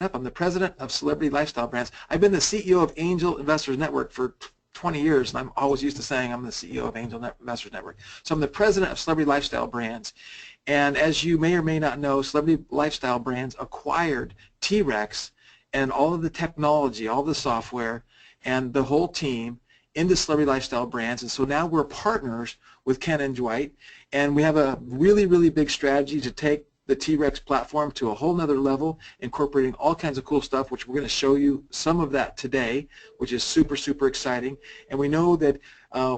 I'm the president of Celebrity Lifestyle Brands. I've been the CEO of Angel Investors Network for 20 years, and I'm always used to saying I'm the CEO of Angel Investors Network. So I'm the president of Celebrity Lifestyle Brands. And as you may or may not know, Celebrity Lifestyle Brands acquired TREX and all of the technology, all the software, and the whole team into Celebrity Lifestyle Brands. And so now we're partners with Ken and Dwight, and we have a really, really big strategy to take the TREX platform to a whole nother level, incorporating all kinds of cool stuff, which we're going to show you some of that today, which is super, super exciting. And we know that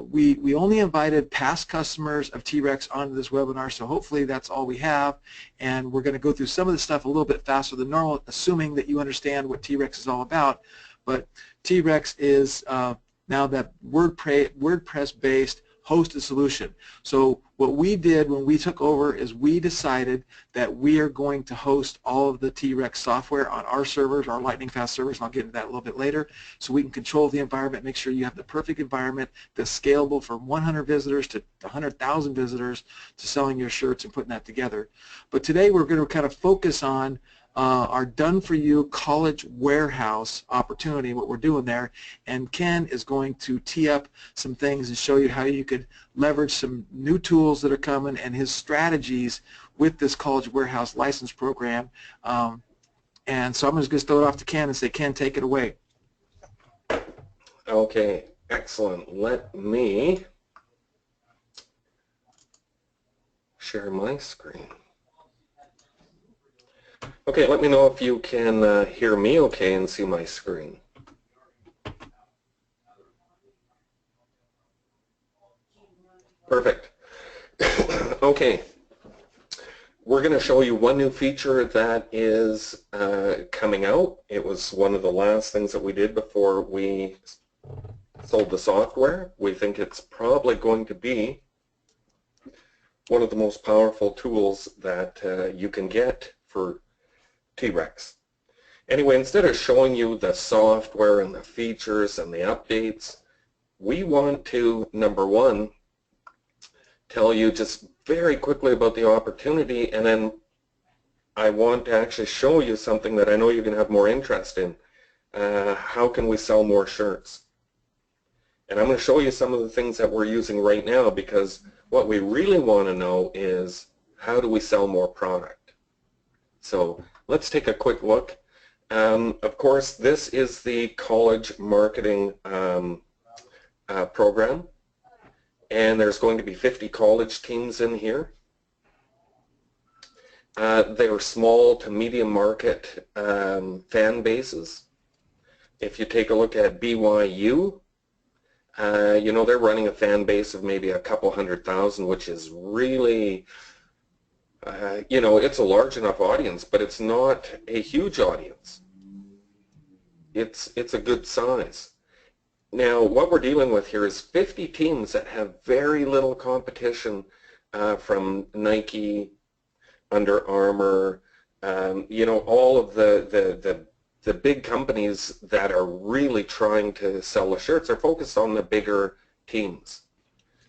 we only invited past customers of TREX onto this webinar, so hopefully that's all we have. And we're going to go through some of the stuff a little bit faster than normal, assuming that you understand what TREX is all about. But TREX is now that WordPress-based hosted solution. So what we did when we took over is we decided that we are going to host all of the TREX software on our servers, our lightning fast servers, and I'll get into that a little bit later, so we can control the environment, make sure you have the perfect environment that's scalable from 100 visitors to 100,000 visitors to selling your shirts and putting that together. But today we're going to kind of focus on our done-for-you college warehouse opportunity, what we're doing there, and Ken is going to tee up some things and show you how you could leverage some new tools that are coming and his strategies with this college warehouse license program. And so I'm just going to throw it off to Ken and say, Ken, take it away. Okay, excellent. Let me share my screen. Okay, let me know if you can hear me okay and see my screen. Perfect. Okay, we're going to show you one new feature that is coming out. It was one of the last things that we did before we sold the software. We think it's probably going to be one of the most powerful tools that you can get for TREX. Anyway, instead of showing you the software and the features and the updates, we want to, number one, tell you just very quickly about the opportunity, and then I want to actually show you something that I know you're going to have more interest in. How can we sell more shirts? And I'm going to show you some of the things that we're using right now, because what we really want to know is how do we sell more product. So let's take a quick look. Of course, this is the college marketing program, and there's going to be 50 college teams in here. They're small to medium market fan bases. If you take a look at BYU, you know, they're running a fan base of maybe a couple 100,000, which is really you know, it's a large enough audience, but it's not a huge audience. It's a good size. Now, what we're dealing with here is 50 teams that have very little competition from Nike, Under Armour, you know, all of the big companies that are really trying to sell the shirts are focused on the bigger teams.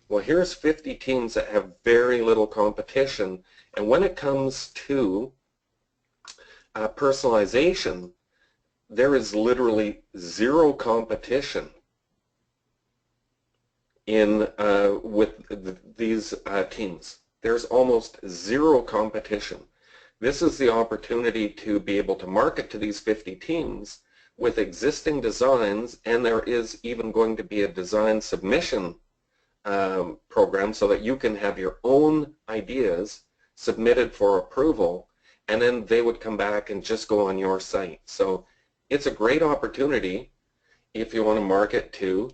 Well, here's 50 teams that have very little competition. And when it comes to personalization, there is literally zero competition in with these teams. There's almost zero competition. This is the opportunity to be able to market to these 50 teams with existing designs, and there is even going to be a design submission program so that you can have your own ideas submitted for approval, and then they would come back and just go on your site. So it's a great opportunity if you want to market to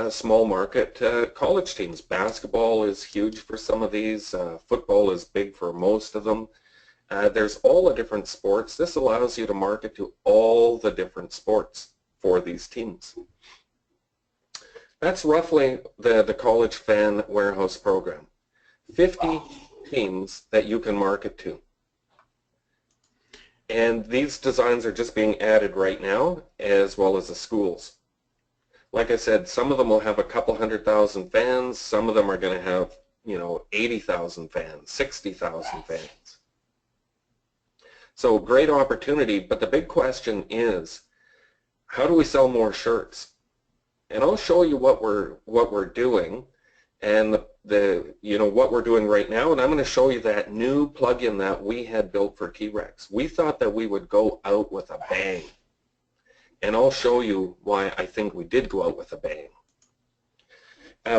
small market college teams. Basketball is huge for some of these. Football is big for most of them. There's all the different sports. This allows you to market to all the different sports for these teams. That's roughly the College Fan Warehouse program. 50 teams that you can market to. And these designs are just being added right now, as well as the schools. Like I said, some of them will have a couple 100,000 fans. Some of them are going to have, you know, 80,000 fans, 60,000 fans. So great opportunity, but the big question is, how do we sell more shirts? And I'll show you what we're doing, and what we're doing right now, and I'm going to show you that new plugin that we had built for TREX. We thought that we would go out with a bang, and I'll show you why I think we did go out with a bang.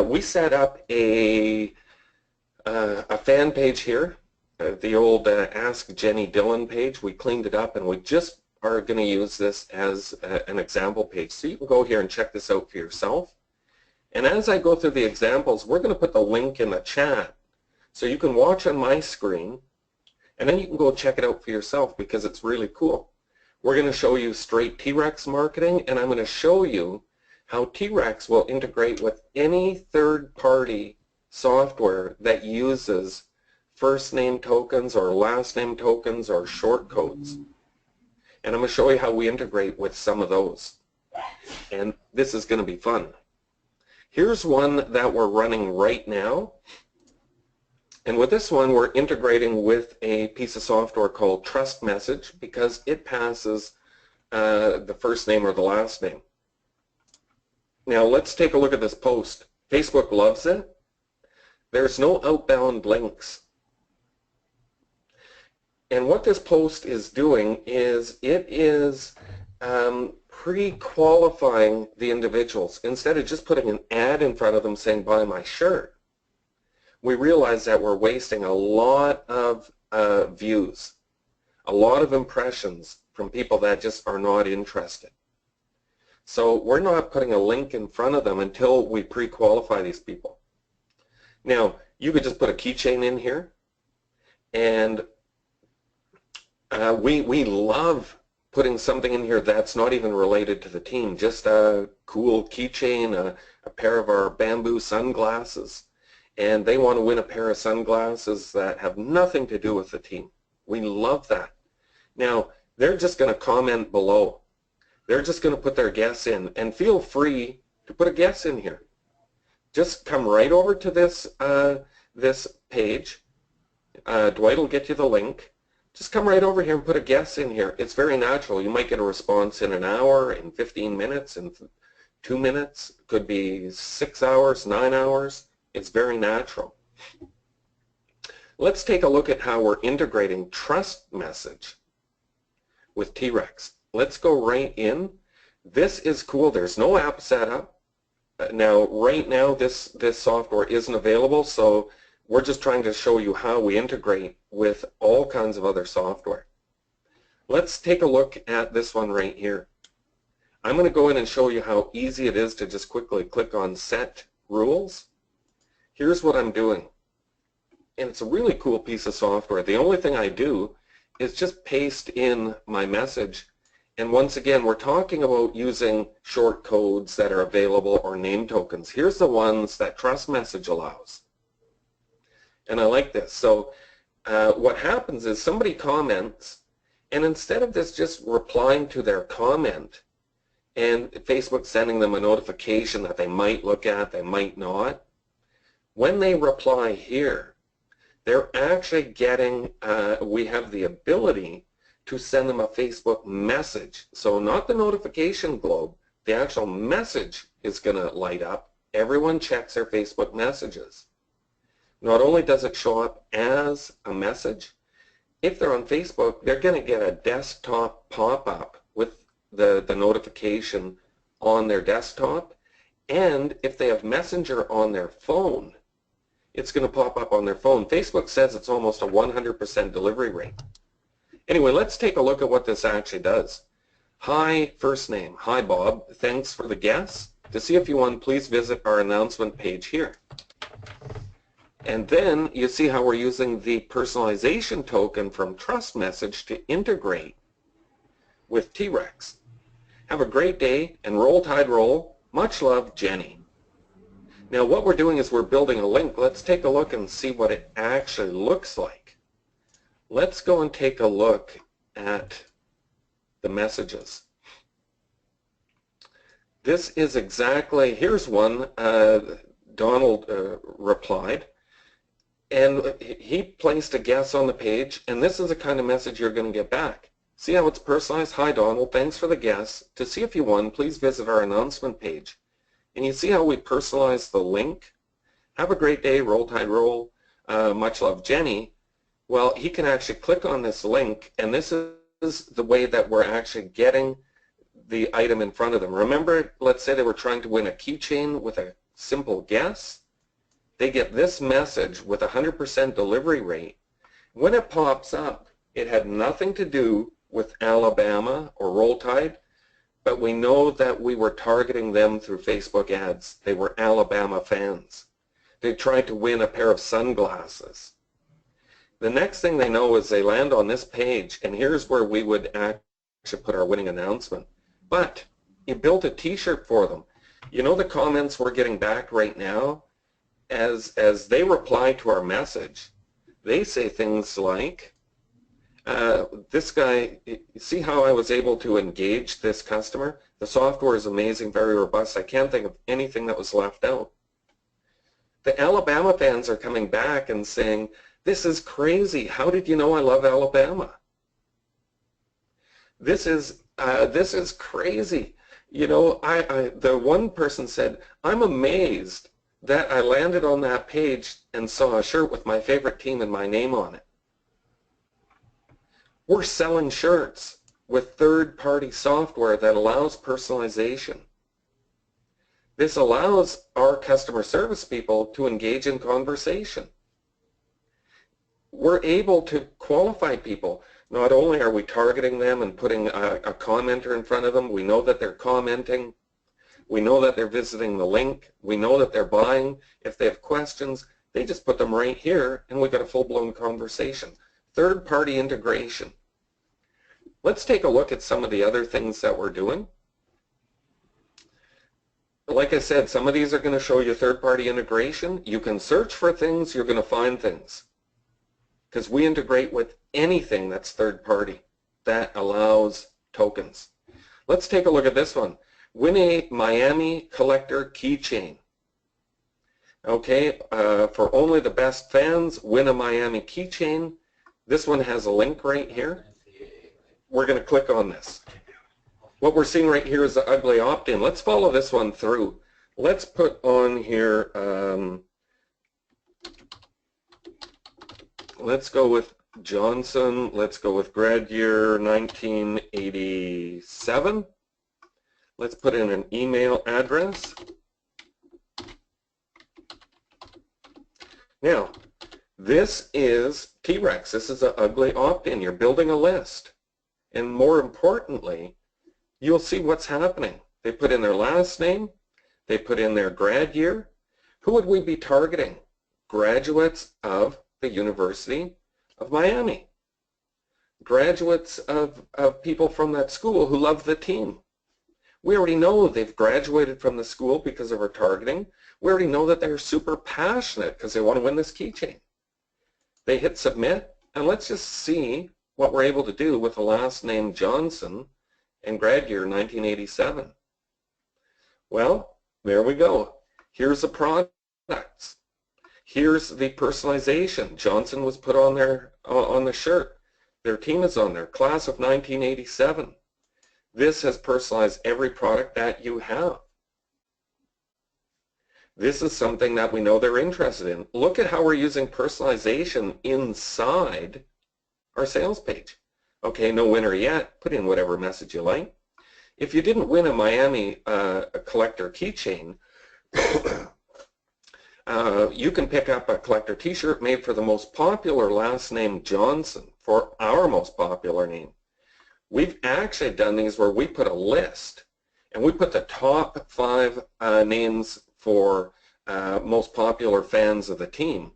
We set up a fan page here, the old Ask Jenny Dillon page. We cleaned it up, and we just are going to use this as an example page. So you can go here and check this out for yourself. And as I go through the examples, we're going to put the link in the chat so you can watch on my screen, and then you can go check it out for yourself because it's really cool. We're going to show you straight TREX marketing, and I'm going to show you how TREX will integrate with any third-party software that uses first name tokens or last name tokens or short codes. And I'm going to show you how we integrate with some of those. And this is going to be fun. Here's one that we're running right now. And with this one, we're integrating with a piece of software called Trust Message because it passes the first name or the last name. Now let's take a look at this post. Facebook loves it. There's no outbound links. And what this post is doing is it is pre-qualifying the individuals. Instead of just putting an ad in front of them saying, buy my shirt, we realize that we're wasting a lot of views, a lot of impressions from people that just are not interested. So we're not putting a link in front of them until we pre-qualify these people. Now, you could just put a keychain in here, and we love putting something in here that's not even related to the team, just a cool keychain, a pair of our bamboo sunglasses, and they want to win a pair of sunglasses that have nothing to do with the team. We love that. Now, they're just going to comment below. They're just going to put their guess in, and feel free to put a guess in here. Just come right over to this this page. Dwight will get you the link. Just come right over here and put a guess in here. It's very natural. You might get a response in an hour, in 15 minutes, in 2 minutes. It could be 6 hours, 9 hours. It's very natural. Let's take a look at how we're integrating Trust Message with TREX. Let's go right in. This is cool. There's no app set up. Now, right now, this software isn't available, so we're just trying to show you how we integrate with all kinds of other software. Let's take a look at this one right here. I'm going to go in and show you how easy it is to just quickly click on Set Rules. Here's what I'm doing. And it's a really cool piece of software. The only thing I do is just paste in my message. And once again, we're talking about using short codes that are available or name tokens. Here's the ones that Trust Message allows. And I like this. So what happens is somebody comments, and instead of this just replying to their comment and Facebook sending them a notification that they might look at, they might not, when they reply here, they're actually getting, we have the ability to send them a Facebook message. So not the notification globe, the actual message is going to light up. Everyone checks their Facebook messages. Not only does it show up as a message, if they're on Facebook, they're going to get a desktop pop-up with the notification on their desktop. And if they have Messenger on their phone, it's going to pop up on their phone. Facebook says it's almost a 100% delivery rate. Anyway, let's take a look at what this actually does. Hi, first name. Hi, Bob. Thanks for the guess. To see if you won, please visit our announcement page here. And then you see how we're using the personalization token from Trust Message to integrate with TREX. Have a great day and roll tide roll. Much love, Jenny. Now what we're doing is we're building a link. Let's take a look and see what it actually looks like. Let's go and take a look at the messages. This is exactly, here's one, Donald replied. And he placed a guess on the page, and this is the kind of message you're going to get back. See how it's personalized? Hi Donald, thanks for the guess. To see if you won, please visit our announcement page. And you see how we personalize the link? Have a great day, roll tide roll, much love Jenny. Well, he can actually click on this link, and this is the way that we're actually getting the item in front of them. Remember, let's say they were trying to win a keychain with a simple guess. They get this message with 100% delivery rate. When it pops up, it had nothing to do with Alabama or Roll Tide, but we know that we were targeting them through Facebook ads. They were Alabama fans. They tried to win a pair of sunglasses. The next thing they know is they land on this page, and here's where we would actually put our winning announcement. But you built a t-shirt for them. You know the comments we're getting back right now? As they reply to our message, they say things like, this guy, you see how I was able to engage this customer? The software is amazing, very robust. I can't think of anything that was left out. The Alabama fans are coming back and saying, this is crazy. How did you know I love Alabama? This is crazy. You know, the one person said, I'm amazed that I landed on that page and saw a shirt with my favorite team and my name on it. We're selling shirts with third-party software that allows personalization. This allows our customer service people to engage in conversation. We're able to qualify people. Not only are we targeting them and putting a commenter in front of them, we know that they're commenting, we know that they're visiting the link, we know that they're buying. If they have questions, they just put them right here and we've got a full-blown conversation. Third-party integration. Let's take a look at some of the other things that we're doing. Like I said, some of these are going to show you third-party integration. You can search for things, you're going to find things. Because we integrate with anything that's third-party that allows tokens. Let's take a look at this one. Win a Miami collector keychain. Okay, for only the best fans, win a Miami keychain. This one has a link right here. We're going to click on this. What we're seeing right here is the ugly opt-in. Let's follow this one through. Let's put on here, let's go with Johnson. Let's go with grad year 1987. Let's put in an email address. Now, this is TREX. This is an ugly opt-in. You're building a list. And more importantly, you'll see what's happening. They put in their last name. They put in their grad year. Who would we be targeting? Graduates of the University of Miami. Graduates of people from that school who love the team. We already know they've graduated from the school because of our targeting. We already know that they're super passionate because they want to win this keychain. They hit submit, and let's just see what we're able to do with the last name Johnson and grad year 1987. Well, there we go. Here's the products. Here's the personalization. Johnson was put on there on the shirt. Their team is on there. Class of 1987. This has personalized every product that you have. This is something that we know they're interested in. Look at how we're using personalization inside our sales page. Okay, no winner yet. Put in whatever message you like. If you didn't win a Miami collector keychain, you can pick up a collector t-shirt made for the most popular last name Johnson, for our most popular name. We've actually done these where we put a list and we put the top 5 names for most popular fans of the team.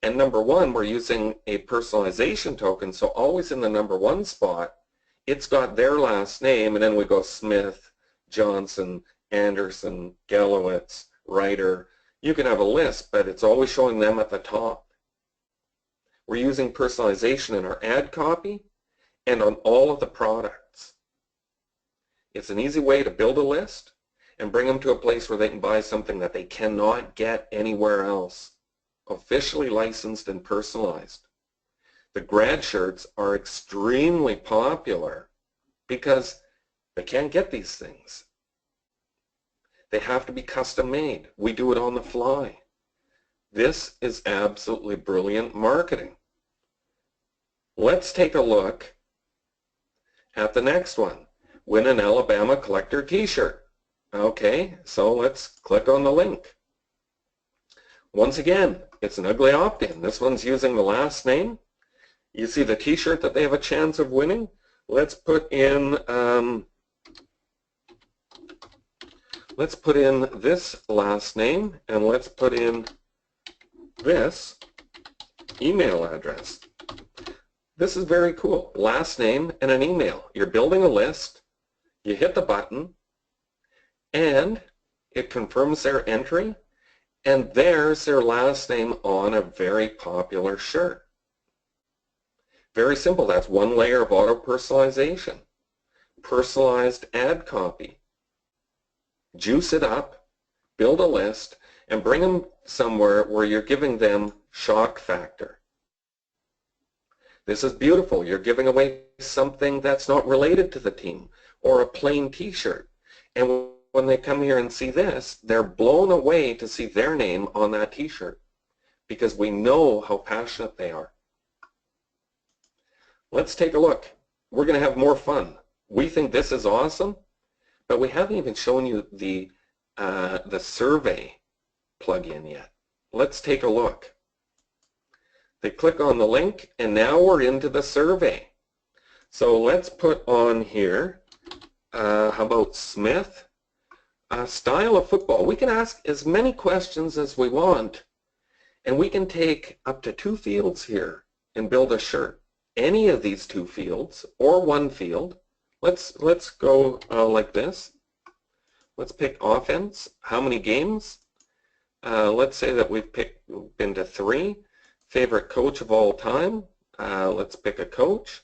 And number 1, we're using a personalization token, so always in the number 1 spot, it's got their last name, and then we go Smith, Johnson, Anderson, Gelowitz, Ryder. You can have a list, but it's always showing them at the top. We're using personalization in our ad copy and on all of the products. It's an easy way to build a list and bring them to a place where they can buy something that they cannot get anywhere else. officially licensed and personalized. The grad shirts are extremely popular because they can't get these things. They have to be custom made. We do it on the fly. This is absolutely brilliant marketing. Let's take a look at the next one. Win an Alabama Collector t-shirt. Okay, so let's click on the link. Once again, it's an ugly opt-in. This one's using the last name. You see the t-shirt that they have a chance of winning? Let's put in this last name, and let's put in this email address. This is very cool. Last name and an email. You're building a list, you hit the button, and it confirms their entry, and there's their last name on a very popular shirt. Very simple. That's one layer of auto-personalization. Personalized ad copy. Juice it up, build a list, and bring them somewhere where you're giving them shock factor. This is beautiful. You're giving away something that's not related to the team, or a plain t-shirt. And when they come here and see this, they're blown away to see their name on that t-shirt, because we know how passionate they are. Let's take a look. We're going to have more fun. We think this is awesome, but we haven't even shown you the survey plugin yet. Let's take a look. They click on the link, and now we're into the survey. So let's put on here, how about Smith? Style of football. We can ask as many questions as we want, and we can take up to 2 fields here and build a shirt. Any of these 2 fields, or 1 field. Let's go like this. Let's pick offense. How many games? Let's say that we've been to 3. Favorite coach of all time. Let's pick a coach.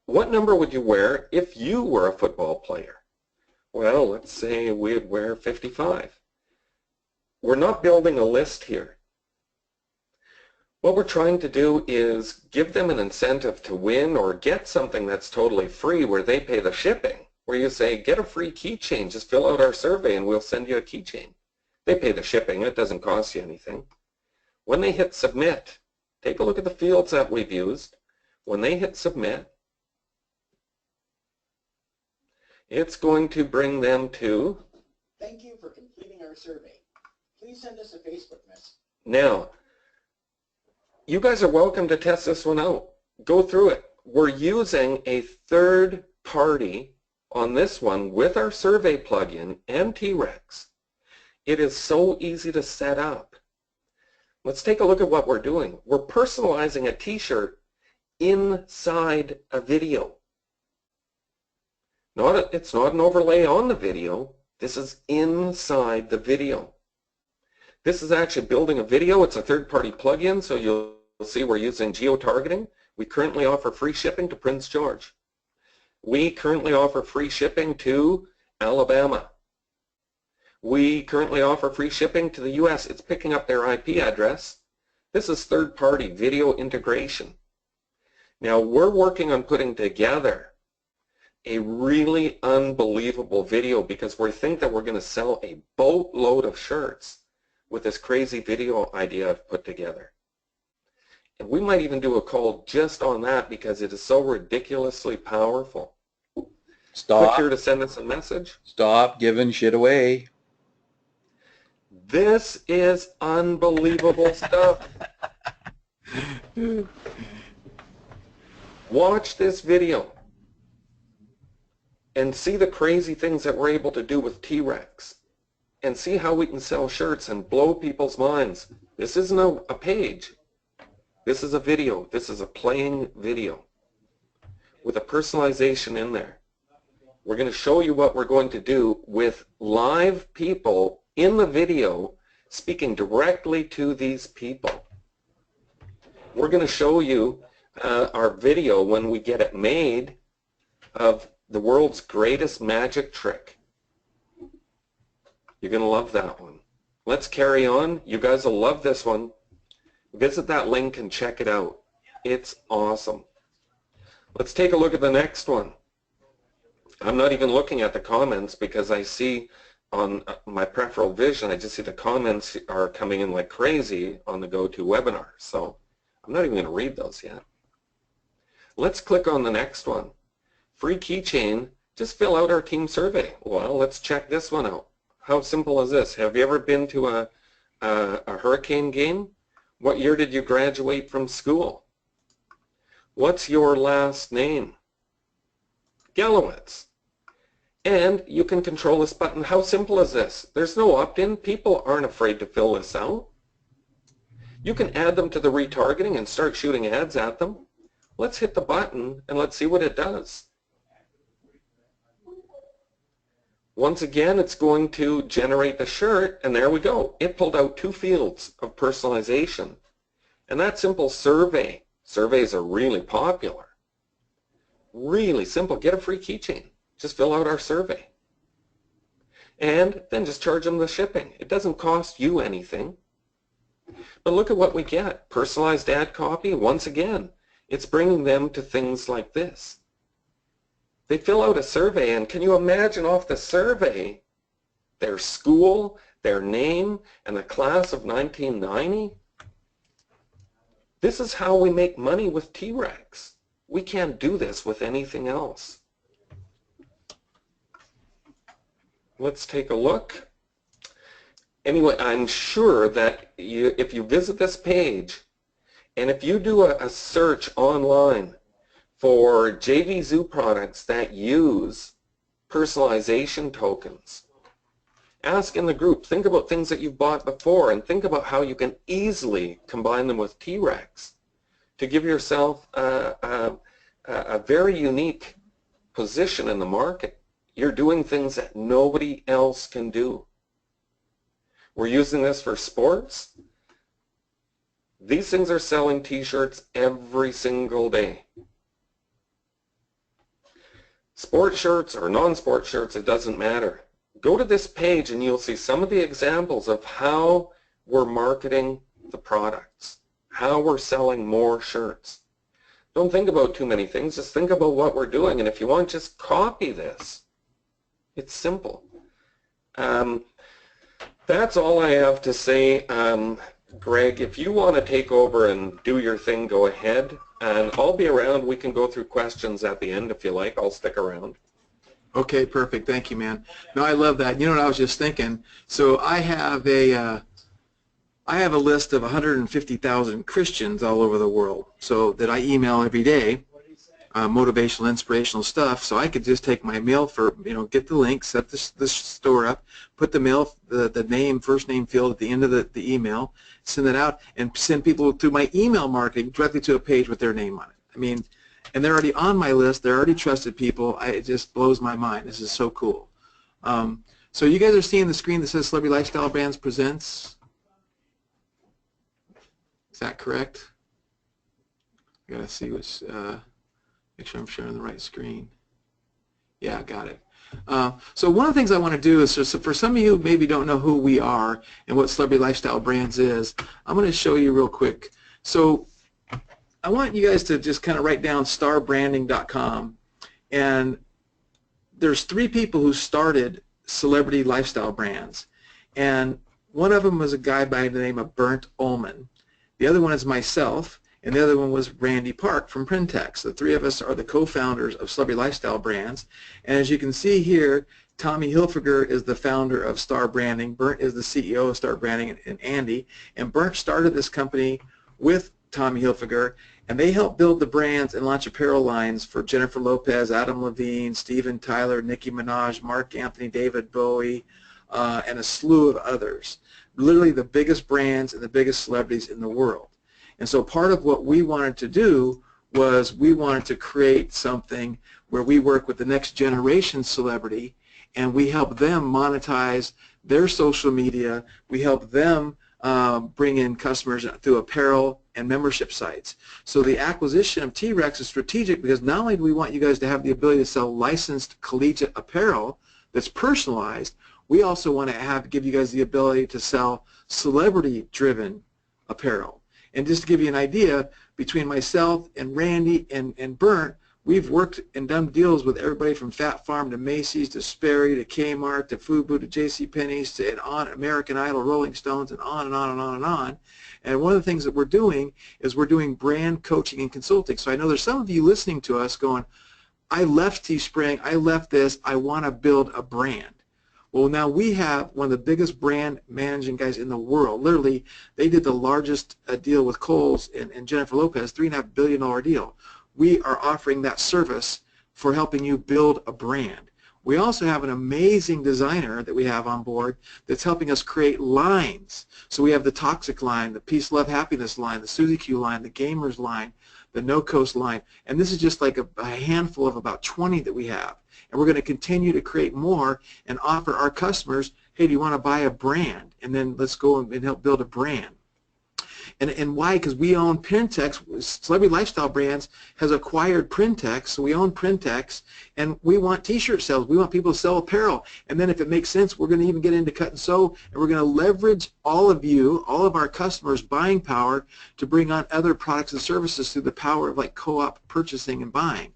What number would you wear if you were a football player? Well, let's say we'd wear 55. We're not building a list here. What we're trying to do is give them an incentive to win or get something that's totally free where they pay the shipping, where you say, get a free keychain, just fill out our survey and we'll send you a keychain. They pay the shipping, it doesn't cost you anything. When they hit submit, take a look at the fields that we've used. When they hit submit, it's going to bring them to, thank you for completing our survey. Please send us a Facebook message. Now, you guys are welcome to test this one out. Go through it. We're using a third party on this one with our survey plugin and TREX. It is so easy to set up. Let's take a look at what we're doing. We're personalizing a t-shirt inside a video. It's not an overlay on the video. This is inside the video. This is actually building a video. It's a third-party plugin, so you'll see we're using geo-targeting. We currently offer free shipping to Prince George. We currently offer free shipping to Alabama. We currently offer free shipping to the US. It's picking up their IP address. This is third-party video integration. Now we're working on putting together a really unbelievable video because we think that we're going to sell a boatload of shirts with this crazy video idea I've put together. And we might even do a call just on that because it is so ridiculously powerful. Stop. Click here to send us a message. Stop giving shit away. This is unbelievable stuff. Watch this video and see the crazy things that we're able to do with TREX and see how we can sell shirts and blow people's minds. This isn't a page. This is a video. This is a playing video with a personalization in there. We're going to show you what we're going to do with live people in the video speaking directly to these people. We're going to show you our video when we get it made of the world's greatest magic trick. You're going to love that one. Let's carry on. You guys will love this one. Visit that link and check it out. It's awesome. Let's take a look at the next one. I'm not even looking at the comments because I see on my peripheral vision, I just see the comments are coming in like crazy on the GoToWebinar. So I'm not even going to read those yet. Let's click on the next one. Free keychain, just fill out our team survey. Well, let's check this one out. How simple is this? Have you ever been to a Hurricane game? What year did you graduate from school? What's your last name? Gallowitz. And you can control this button. How simple is this? There's no opt-in. People aren't afraid to fill this out. You can add them to the retargeting and start shooting ads at them. Let's hit the button and let's see what it does. Once again, it's going to generate the shirt, and there we go. It pulled out 2 fields of personalization. And that simple survey. Surveys are really popular. Really simple. Get a free keychain. Just fill out our survey. And then just charge them the shipping. It doesn't cost you anything. But look at what we get. Personalized ad copy, once again, it's bringing them to things like this. They fill out a survey, and can you imagine off the survey their school, their name, and the class of 1990? This is how we make money with TREX. We can't do this with anything else. Let's take a look. Anyway, I'm sure that if you visit this page, and if you do a search online for JVZoo products that use personalization tokens, ask in the group, think about things that you've bought before, and think about how you can easily combine them with TREX to give yourself a very unique position in the market. You're doing things that nobody else can do. We're using this for sports. These things are selling t-shirts every single day. Sport shirts or non-sport shirts, it doesn't matter. Go to this page and you'll see some of the examples of how we're marketing the products, how we're selling more shirts. Don't think about too many things, just think about what we're doing, and if you want, just copy this. It's simple. That's all I have to say. Greg, if you want to take over and do your thing, go ahead. And I'll be around. We can go through questions at the end if you like. I'll stick around. Okay, perfect. Thank you, man. No, I love that. You know what I was just thinking? So I have a list of 150,000 Christians all over the world. So that I email every day, motivational, inspirational stuff. So I could just take my mail for, get the link, set this store up, put the mail, the name, first name field at the end of the email, send it out, and send people through my email marketing directly to a page with their name on it. I mean, and they're already on my list. They're already trusted people. It just blows my mind. This is so cool. So you guys are seeing the screen that says Celebrity Lifestyle Brands Presents. Is that correct? I gotta see which. Make sure I'm sharing the right screen. Yeah, got it. So one of the things I want to do is, so for some of you who maybe don't know who we are and what Celebrity Lifestyle Brands is, I'm going to show you real quick. So I want you guys to just kind of write down starbranding.com, and there's 3 people who started Celebrity Lifestyle Brands, and one of them was a guy by the name of Bernd Ullman. The other one is myself, and the other one was Randy Park from Printex. The 3 of us are the co-founders of Celebrity Lifestyle Brands. And as you can see here, Tommy Hilfiger is the founder of Star Branding. Bernd is the CEO of Star Branding, and Andy. And Bernd started this company with Tommy Hilfiger, and they helped build the brands and launch apparel lines for Jennifer Lopez, Adam Levine, Steven Tyler, Nicki Minaj, Mark Anthony, David Bowie, and a slew of others. Literally the biggest brands and the biggest celebrities in the world. And so part of what we wanted to do was we wanted to create something where we work with the next generation celebrity, and we help them monetize their social media. We help them bring in customers through apparel and membership sites. So the acquisition of TREX is strategic because not only do we want you guys to have the ability to sell licensed collegiate apparel that's personalized, we also want to give you guys the ability to sell celebrity-driven apparel. And just to give you an idea, between myself and Randy and Bernd, we've worked and done deals with everybody from Fat Farm to Macy's to Sperry to Kmart to Fubu to JCPenney's to and on American Idol, Rolling Stones, and on and on and on and on. And one of the things that we're doing is we're doing brand coaching and consulting. So I know there's some of you listening to us going, I left Teespring, I left this, I want to build a brand. Well, now we have one of the biggest brand managing guys in the world. Literally, they did the largest deal with Kohl's and Jennifer Lopez, $3.5 billion deal. We are offering that service for helping you build a brand. We also have an amazing designer that we have on board that's helping us create lines. So we have the Toxic line, the Peace, Love, Happiness line, the Suzy Q line, the Gamers line, the No Coast line, and this is just like a handful of about 20 that we have. And we're going to continue to create more and offer our customers, hey, do you want to buy a brand? And then let's go and help build a brand. And why? Because we own Printex. Celebrity Lifestyle Brands has acquired Printex, so we own Printex, and we want T-shirt sales. We want people to sell apparel. And then if it makes sense, we're going to even get into cut and sew, and we're going to leverage all of you, all of our customers' buying power to bring on other products and services through the power of like co-op purchasing and buying.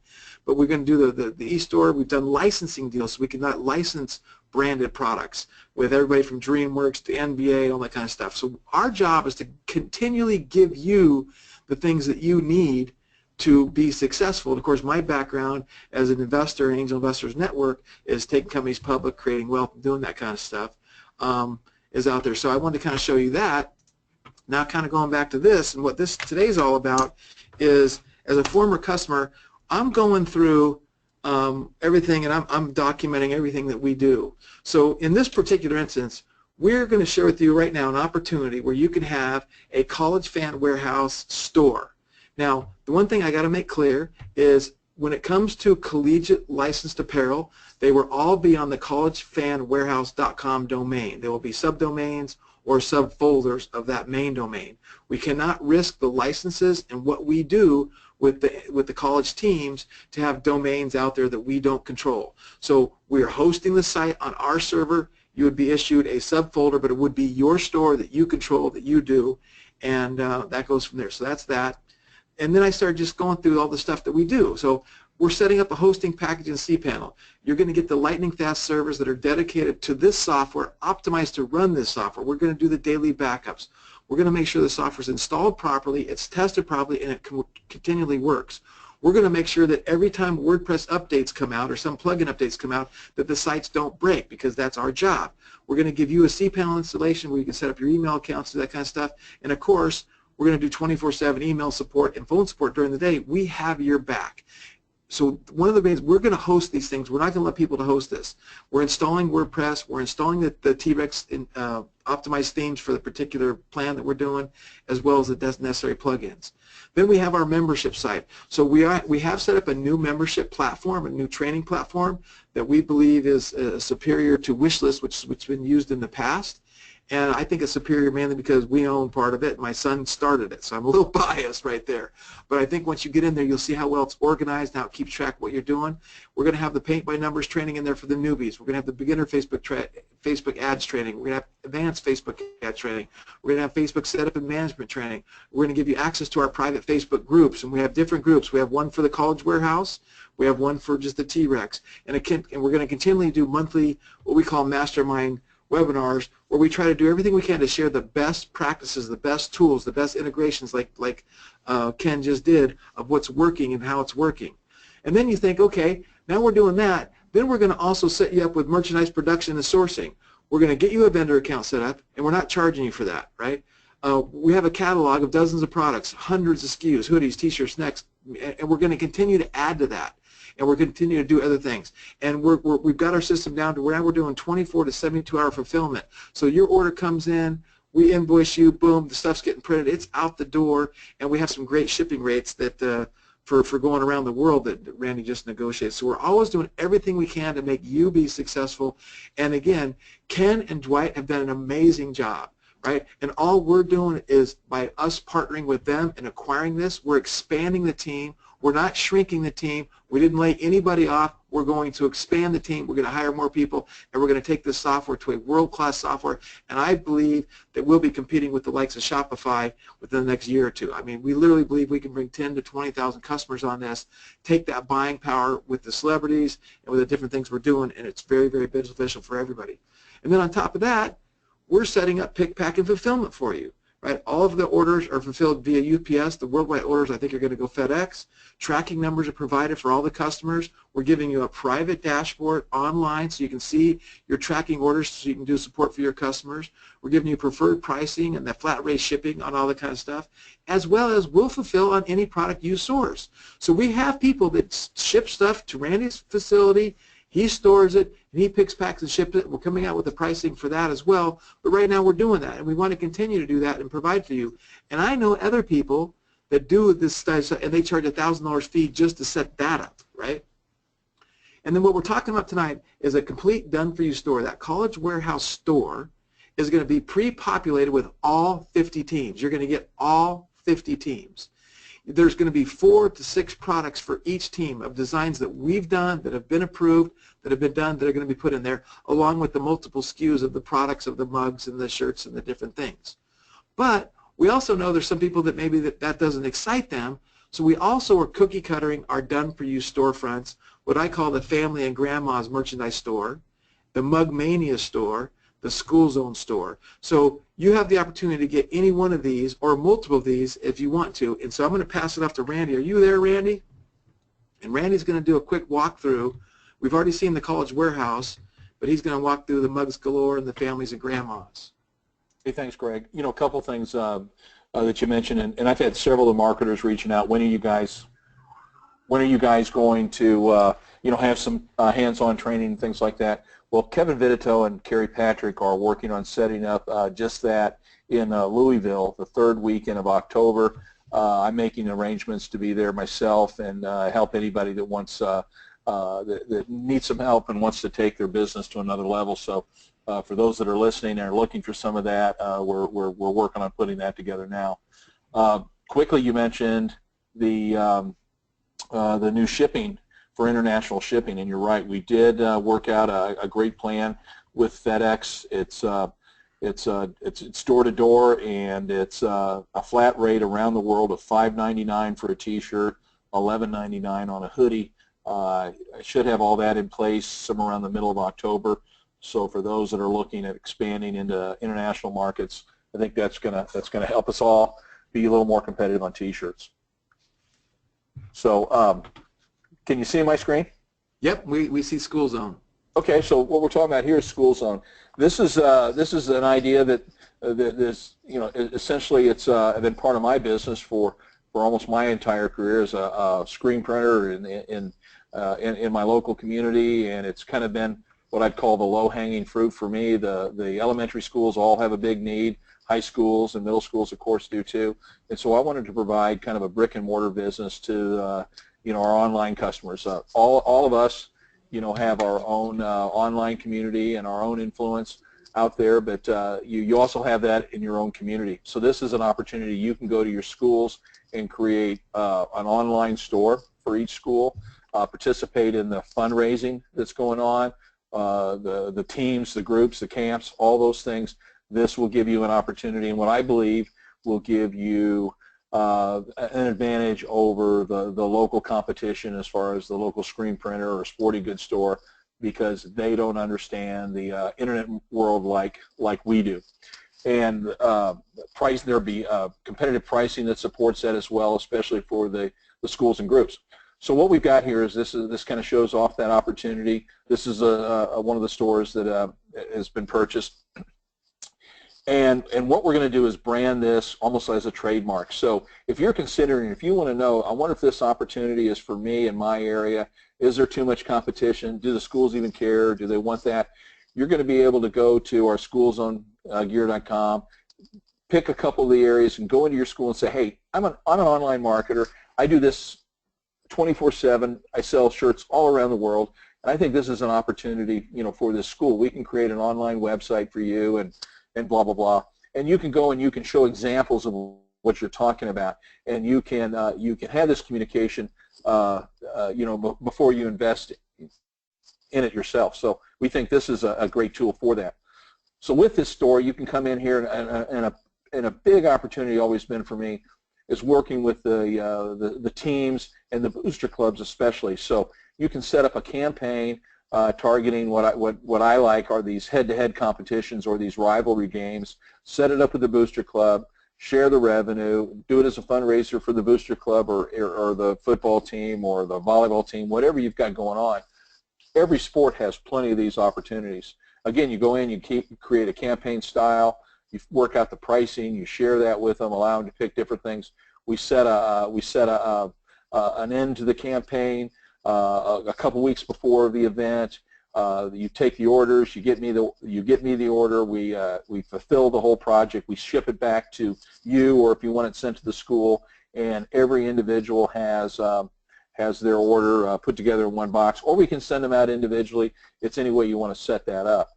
But we're going to do the e-store. We've done licensing deals, so we can not license branded products with everybody from DreamWorks to NBA, all that kind of stuff. So our job is to continually give you the things that you need to be successful. And of course, my background as an investor in Angel Investors Network is taking companies public, creating wealth, doing that kind of stuff is out there. So I wanted to kind of show you that. Now kind of going back to this, and what this today's all about is, as a former customer, I'm going through everything, and I'm documenting everything that we do. So in this particular instance, we're going to share with you right now an opportunity where you can have a College Fan Wearhouse store. Now, the one thing I got to make clear is when it comes to collegiate licensed apparel, they will all be on the collegefanwarehouse.com domain. There will be subdomains or subfolders of that main domain. We cannot risk the licenses and what we do with the college teams to have domains out there that we don't control. So we are hosting the site on our server. You would be issued a subfolder, but it would be your store that you control, that you do, and that goes from there. So that's that. And then I started just going through all the stuff that we do. So we're setting up a hosting package in cPanel. You're going to get the lightning fast servers that are dedicated to this software, optimized to run this software. We're going to do the daily backups. We're going to make sure the software is installed properly, it's tested properly, and it continually works. We're going to make sure that every time WordPress updates come out or some plugin updates come out, that the sites don't break, because that's our job. We're going to give you a cPanel installation where you can set up your email accounts and that kind of stuff. And of course, we're going to do 24/7 email support and phone support during the day. We have your back. So one of the ways we're going to host these things, we're not going to let people to host this. We're installing WordPress, we're installing the TREX optimized themes for the particular plan that we're doing, as well as the necessary plugins. Then we have our membership site. So we have set up a new membership platform, a new training platform that we believe is superior to Wishlist, which has been used in the past. And I think it's superior mainly because we own part of it. My son started it, so I'm a little biased right there. But I think once you get in there, you'll see how well it's organized, how it keeps track of what you're doing. We're going to have the paint by numbers training in there for the newbies. We're going to have the beginner Facebook ads training. We're going to have advanced Facebook ads training. We're going to have Facebook setup and management training. We're going to give you access to our private Facebook groups, and we have different groups. We have one for the College Wearhouse. We have one for just the TREX. And we're going to continually do monthly, what we call mastermind webinars, where we try to do everything we can to share the best practices, the best tools, the best integrations, like Ken just did, of what's working and how it's working. And then you think, okay, now we're doing that. Then we're going to also set you up with merchandise production and sourcing. We're going to get you a vendor account set up, and we're not charging you for that, right? We have a catalog of dozens of products, hundreds of SKUs, hoodies, T-shirts, necks, and we're going to continue to add to that. And we're continuing to do other things. And we've got our system down to where we're doing 24 to 72-hour fulfillment. So your order comes in, we invoice you, boom, the stuff's getting printed, it's out the door, and we have some great shipping rates that for going around the world that Randy just negotiated. So we're always doing everything we can to make you be successful. And again, Ken and Dwight have done an amazing job, right? And all we're doing is, by us partnering with them and acquiring this, we're expanding the team. We're not shrinking the team. We didn't lay anybody off. we're going to expand the team, we're going to hire more people, and we're going to take this software to a world-class software, and I believe that we'll be competing with the likes of Shopify within the next year or two. I mean, we literally believe we can bring 10 to 20,000 customers on this, take that buying power with the celebrities and with the different things we're doing, and it's very, very beneficial for everybody. And then on top of that, we're setting up pick, pack, and fulfillment for you. Right? All of the orders are fulfilled via UPS. The worldwide orders, I think, are going to go FedEx. Tracking numbers are provided for all the customers. We're giving you a private dashboard online so you can see your tracking orders so you can do support for your customers. We're giving you preferred pricing and the flat rate shipping on all that kind of stuff, as well as we'll fulfill on any product you source. So we have people that ship stuff to Randy's facility. He stores it, and he picks, packs, and ships it. We're coming out with the pricing for that as well. But right now we're doing that, and we want to continue to do that and provide for you. And I know other people that do this stuff, and they charge $1,000 fee just to set that up, right? And then what we're talking about tonight is a complete done-for-you store. That College Wearhouse store is going to be pre-populated with all 50 teams. You're going to get all 50 teams. There's going to be 4 to 6 products for each team of designs that we've done, that have been approved, that have been done, that are going to be put in there, along with the multiple SKUs of the products, of the mugs and the shirts and the different things. But we also know there's some people that maybe that doesn't excite them, so we also are cookie cuttering our done-for-you storefronts, what I call the family and grandma's merchandise store, the Mug Mania store, the School Zone store. So you have the opportunity to get any one of these or multiple of these if you want to. And so I'm going to pass it off to Randy. Are you there, Randy? And Randy's going to do a quick walkthrough. We've already seen the College Wearhouse, but he's going to walk through the Mugs Galore and the families and grandmas. Hey, thanks, Greg. You know, a couple things that you mentioned, and I've had several of the marketers reaching out. When are you guys going to you know, have some hands-on training and things like that? Well, Kevin Vitito and Kerry Patrick are working on setting up just that in Louisville the 3rd weekend of October. I'm making arrangements to be there myself and help anybody that wants that needs some help and wants to take their business to another level. So for those that are listening and are looking for some of that, we're working on putting that together now. Quickly, you mentioned the new shipping for international shipping, and you're right. We did work out a great plan with FedEx. It's door to door, and it's a flat rate around the world of $5.99 for a T-shirt, $11.99 on a hoodie. I should have all that in place somewhere around the middle of October. So for those that are looking at expanding into international markets, I think that's gonna help us all be a little more competitive on T-shirts. So can you see my screen? Yep, we see School Zone. Okay, so what we're talking about here is School Zone. This is an idea that is, you know, essentially it's been part of my business for almost my entire career as a screen printer in my local community, and it's kind of been what I'd call the low-hanging fruit for me. The elementary schools all have a big need. High schools and middle schools, of course, do too. And so I wanted to provide kind of a brick-and-mortar business to you know, our online customers. All of us, you know, have our own online community and our own influence out there, but you also have that in your own community. So this is an opportunity. You can go to your schools and create an online store for each school, participate in the fundraising that's going on, the teams, the groups, the camps, all those things. This will give you an opportunity, and what I believe will give you an advantage over the local competition as far as the local screen printer or sporting goods store, because they don't understand the internet world like we do. And there'll be competitive pricing that supports that as well, especially for the schools and groups. So what we've got here is this kind of shows off that opportunity. This is one of the stores that has been purchased. And what we're going to do is brand this almost as a trademark. So if you're considering, if you want to know, I wonder if this opportunity is for me in my area, is there too much competition? Do the schools even care? Do they want that? You're going to be able to go to our schoolzonegear.com, pick a couple of the areas, and go into your school and say, hey, I'm an online marketer. I do this 24/7. I sell shirts all around the world, and I think this is an opportunity, you know, for this school. We can create an online website for you and blah, blah, blah. And you can go and you can show examples of what you're talking about, and you can have this communication, you know, before you invest in it yourself. So we think this is a great tool for that. So with this store, you can come in here, and a big opportunity always been for me is working with the teams and the booster clubs especially. So you can set up a campaign targeting what I like are these head-to-head competitions or these rivalry games. Set it up with the booster club, share the revenue, do it as a fundraiser for the booster club or the football team or the volleyball team, whatever you've got going on. Every sport has plenty of these opportunities. Again, you go in, you create a campaign style, you work out the pricing, you share that with them, allow them to pick different things. We set an end to the campaign a couple weeks before the event. You take the orders, you get me the order. We fulfill the whole project. We ship it back to you, or if you want it sent to the school. And every individual has their order put together in one box, or we can send them out individually. It's any way you want to set that up.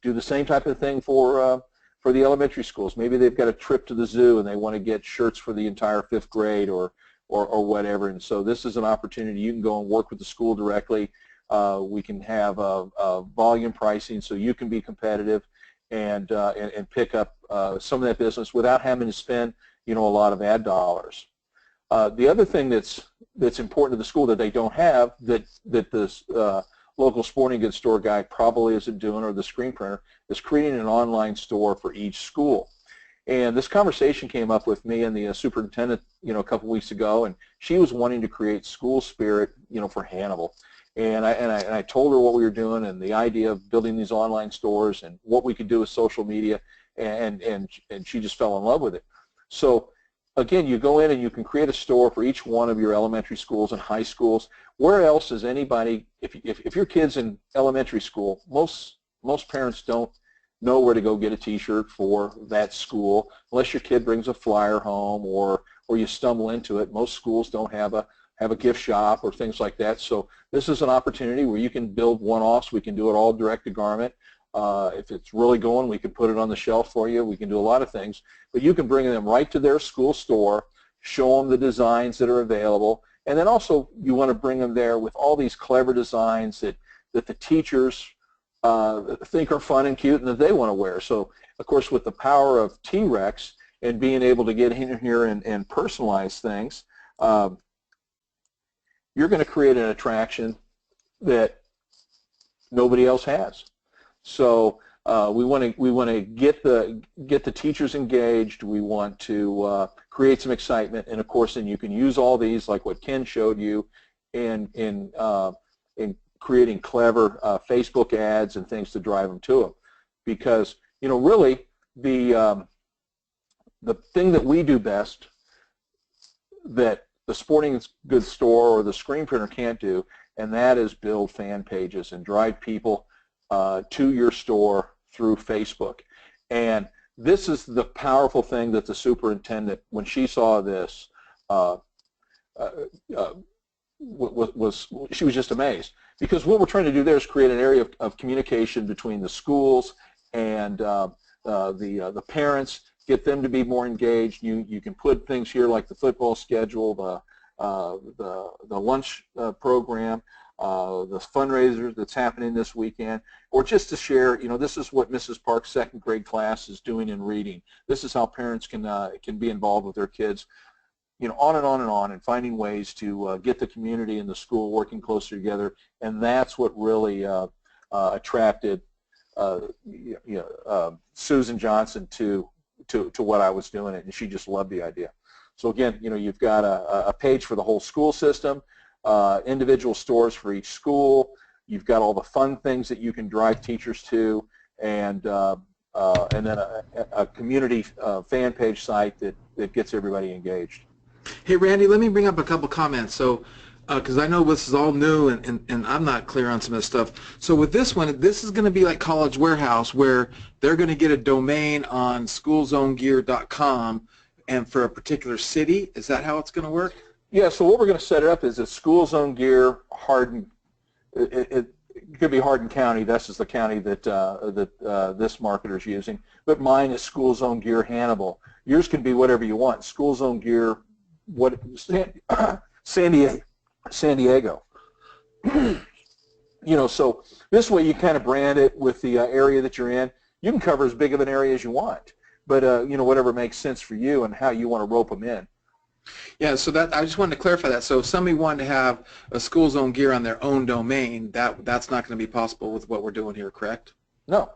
Do the same type of thing for the elementary schools. Maybe they've got a trip to the zoo and they want to get shirts for the entire 5th grade or whatever. And so this is an opportunity. You can go and work with the school directly. We can have volume pricing so you can be competitive and pick up some of that business without having to spend a lot of ad dollars. The other thing that's important to the school that they don't have that this local sporting goods store guy probably isn't doing, or the screen printer, is creating an online store for each school. And this conversation came up with me and the superintendent, a couple weeks ago, and she was wanting to create school spirit, for Hannibal. And I told her what we were doing and the idea of building these online stores and what we could do with social media, and she just fell in love with it. So again, you go in and you can create a store for each one of your elementary schools and high schools. Where else is anybody, if your kid's in elementary school, most parents don't know where to go get a t-shirt for that school unless your kid brings a flyer home or you stumble into it. Most schools don't have a gift shop or things like that. So this is an opportunity where you can build one-offs. We can do it all direct to garment. If it's really going, we can put it on the shelf for you. We can do a lot of things. But you can bring them right to their school store, show them the designs that are available, and then also you want to bring them there with all these clever designs that the teachers think are fun and cute and that they want to wear. So, of course, with the power of TREX and being able to get in here and personalize things, you're going to create an attraction that nobody else has. So we want to get the teachers engaged. We want to create some excitement, and of course, then you can use all these, like what Ken showed you, in creating clever Facebook ads and things to drive them to them. Because really the thing that we do best that the sporting goods store or the screen printer can't do, and that is build fan pages and drive people to your store through Facebook. And this is the powerful thing that the superintendent, when she saw this, she was just amazed. Because what we're trying to do there is create an area of communication between the schools and the parents, get them to be more engaged. You can put things here like the football schedule, the lunch program, the fundraiser that's happening this weekend, or just to share, this is what Mrs. Park's 2nd grade class is doing in reading. This is how parents can be involved with their kids, on and on and on, and finding ways to get the community and the school working closer together. And that's what really attracted Susan Johnson to what I was doing, and she just loved the idea. So again, you've got a page for the whole school system, individual stores for each school. You've got all the fun things that you can drive teachers to, and then a community fan page site that gets everybody engaged. Hey, Randy, let me bring up a couple comments. So, because I know this is all new and I'm not clear on some of this stuff. So with this one, this is going to be like College Wearhouse, where they're going to get a domain on schoolzonegear.com and for a particular city. Is that how it's going to work? Yeah, so what we're going to set it up is a School Zone Gear Hardin. It could be Hardin County. This is the county that this marketer is using. But mine is School Zone Gear Hannibal. Yours can be whatever you want. School Zone Gear, San Diego. So this way you kind of brand it with the area that you're in. You can cover as big of an area as you want, but whatever makes sense for you and how you want to rope them in. Yeah, so that I just wanted to clarify that. So if somebody wanted to have a school zone gear on their own domain, that's not going to be possible with what we're doing here, correct? No.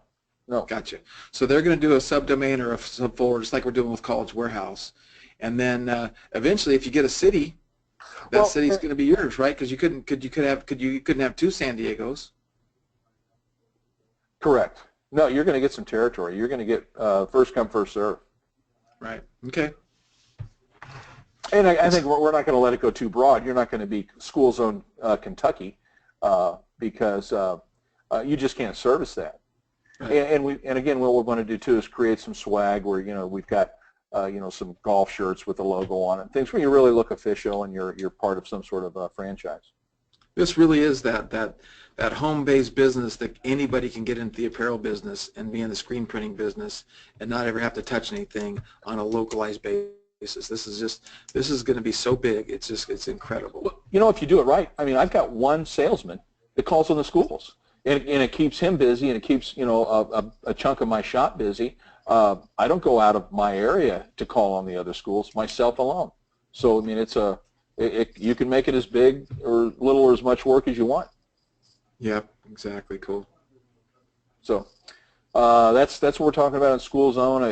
Gotcha. So they're going to do a subdomain or a subfolder, just like we're doing with College Warehouse, and then eventually, if you get a city, that city's going to be yours, right? Because you couldn't have two San Diegos. Correct. No, you're going to get some territory. You're going to get first come, first serve. Right. Okay. And I think we're not going to let it go too broad. You're not going to be school zone Kentucky because you just can't service that. Right. And again, what we're going to do too is create some swag where we've got some golf shirts with the logo on it, things where you really look official and you're part of some sort of franchise. This really is that home-based business that anybody can get into the apparel business and be in the screen printing business and not ever have to touch anything on a localized basis. This is going to be so big. It's incredible. Well, if you do it right, I mean, I've got one salesman that calls on the schools, and it keeps him busy, and it keeps a chunk of my shop busy. I don't go out of my area to call on the other schools myself alone. So I mean, you can make it as big or little or as much work as you want. Yep, exactly. Cool. So. That's what we're talking about in School Zone.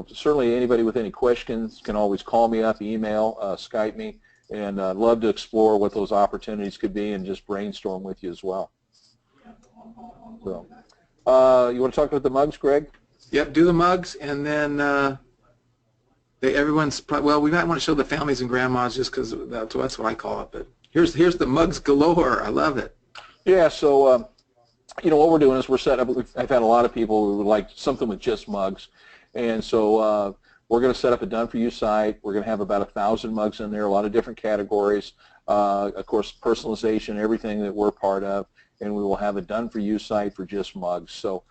Certainly anybody with any questions can always call me up, email, Skype me, and I'd love to explore what those opportunities could be and just brainstorm with you as well. So, you want to talk about the mugs, Greg? Yep, do the mugs, and then we might want to show the families and grandmas just because that's what I call it. But here's the mugs galore. I love it. Yeah. So. What we're doing is we're set up. I've had a lot of people who would like something with just mugs, and so we're going to set up a done-for-you site. We're going to have about 1,000 mugs in there, a lot of different categories, of course, personalization, everything that we're part of, and we will have a done-for-you site for just mugs. So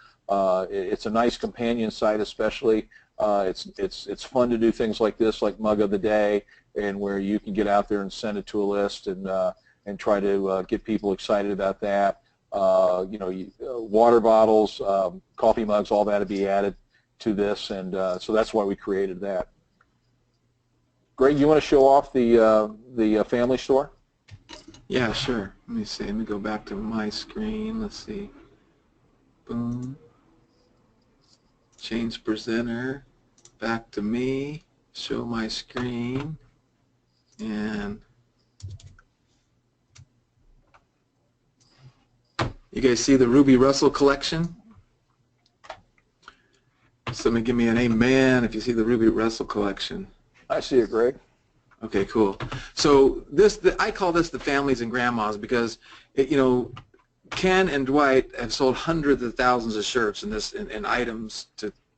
it's a nice companion site, especially. It's fun to do things like this, like Mug of the Day, and where you can get out there and send it to a list and try to get people excited about that. Water bottles, coffee mugs, all that to be added to this, and so that's why we created that. Greg, you want to show off the family store? Yeah, sure. Let me see. Let me go back to my screen. Let's see. Boom. Change presenter. Back to me. Show my screen. And you guys see the Ruby Russell collection? Somebody give me an amen if you see the Ruby Russell collection. I see it, Greg. Okay, cool. So I call this the families and grandmas because Ken and Dwight have sold hundreds of thousands of shirts in items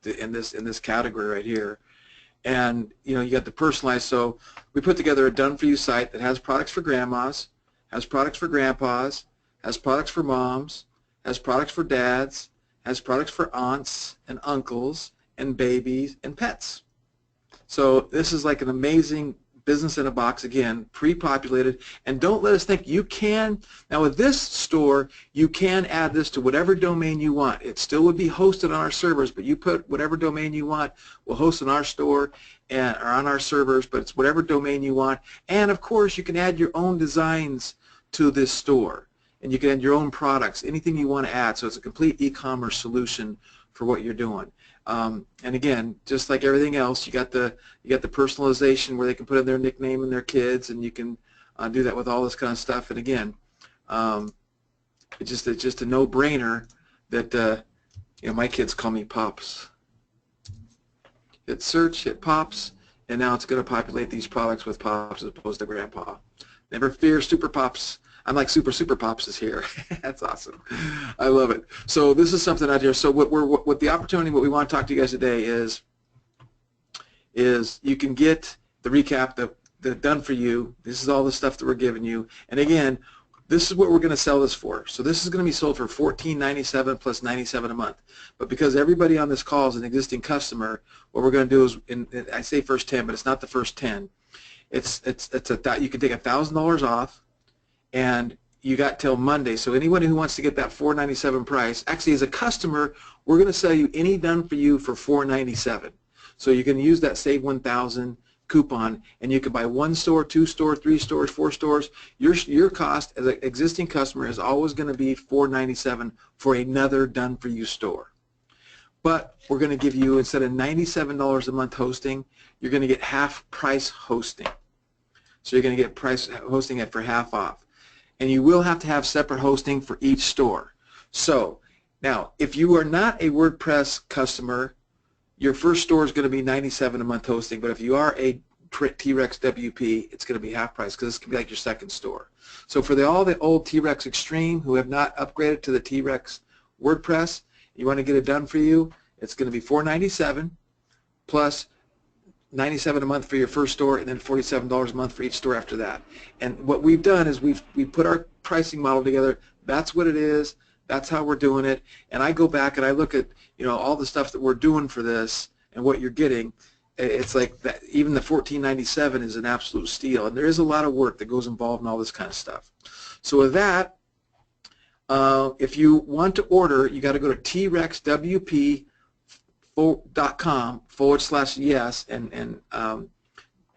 in this category right here. And you got the personalized. So we put together a done-for-you site that has products for grandmas, has products for grandpas, has products for moms, has products for dads, has products for aunts and uncles and babies and pets. So this is like an amazing business in a box, again, pre-populated. And don't let us think you can. Now with this store, you can add this to whatever domain you want. It still would be hosted on our servers, but you put whatever domain you want. We'll host in our store or on our servers, but it's whatever domain you want. And of course, you can add your own designs to this store. And you can add your own products, anything you want to add. So it's a complete e-commerce solution for what you're doing. And again, just like everything else, you got the personalization where they can put in their nickname and their kids, and you can do that with all this kind of stuff. And again, it's just a no-brainer that my kids call me Pops. Hit search, hit Pops, and now it's going to populate these products with Pops as opposed to Grandpa. Never fear, Super Pops. I'm like Super Pops is here. That's awesome. I love it. So this is something out here. So what the opportunity, what we want to talk to you guys today is you can get the recap, the done for you. This is all the stuff that we're giving you. And again, this is what we're going to sell this for. So this is going to be sold for $14.97 plus $97 a month. But because everybody on this call is an existing customer, what we're going to do is, I say first 10, but it's not the first 10. You can take $1,000 off. And you got till Monday. So anybody who wants to get that $497 price, actually as a customer, we're going to sell you any done for you for $497. So you can use that Save 1000 coupon, and you can buy 1 store, 2 stores, 3 stores, 4 stores. Your cost as an existing customer is always going to be $497 for another done for you store. But we're going to give you, instead of $97 a month hosting, you're going to get half price hosting. So you're going to get price hosting it for half off. And you will have to have separate hosting for each store. So now, if you are not a WordPress customer, your first store is going to be $97 a month hosting. But if you are a TREX WP, it's going to be half price, because this can be like your second store. So for all the old TREX Extreme who have not upgraded to the TREX WordPress, you want to get it done for you, it's going to be $497 plus $97 a month for your first store, and then $47 a month for each store after that. And what we've done is we put our pricing model together. That's what it is. That's how we're doing it. And I go back and I look at, you know, all the stuff that we're doing for this and what you're getting. It's like that. Even the $14.97 is an absolute steal. And there is a lot of work that goes involved in all this kind of stuff. So with that, if you want to order, you got to go to trexwp.com/yes, and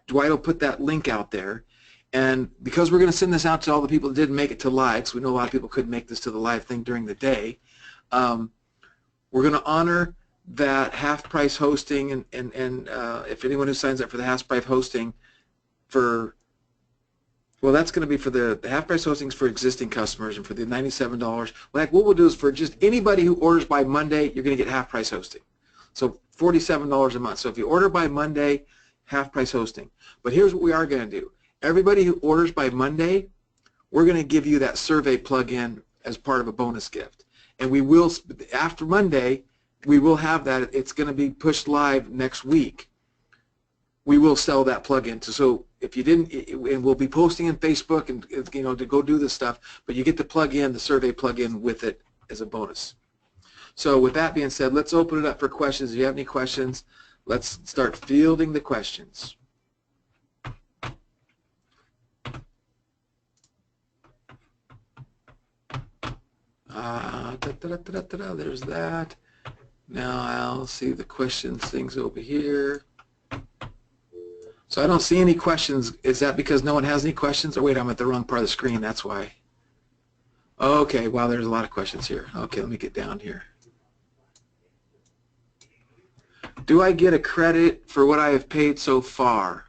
Dwight will put that link out there. And because we're going to send this out to all the people that didn't make it to live, because we know a lot of people couldn't make this to the live thing during the day, we're going to honor that half price hosting, and if anyone who signs up for the half price hosting for, well, that's going to be for the half price hostings for existing customers, and for the $97, like what we'll do is for just anybody who orders by Monday, you're going to get half price hosting. So $47 a month. So if you order by Monday, half price hosting. But here's what we are going to do. Everybody who orders by Monday, we're going to give you that survey plug-in as part of a bonus gift. And we will, after Monday, we will have that. It's going to be pushed live next week. We will sell that plug-in. So if you didn't, and we'll be posting in Facebook and, you know, to go do this stuff, but you get to plug in the survey plug-in with it as a bonus. So with that being said, let's open it up for questions. If you have any questions, let's start fielding the questions. There's that. Now I'll see the questions things over here. So I don't see any questions. Is that because no one has any questions? Or wait, I'm at the wrong part of the screen. That's why. Okay, wow, there's a lot of questions here. Okay, let me get down here. Do I get a credit for what I have paid so far?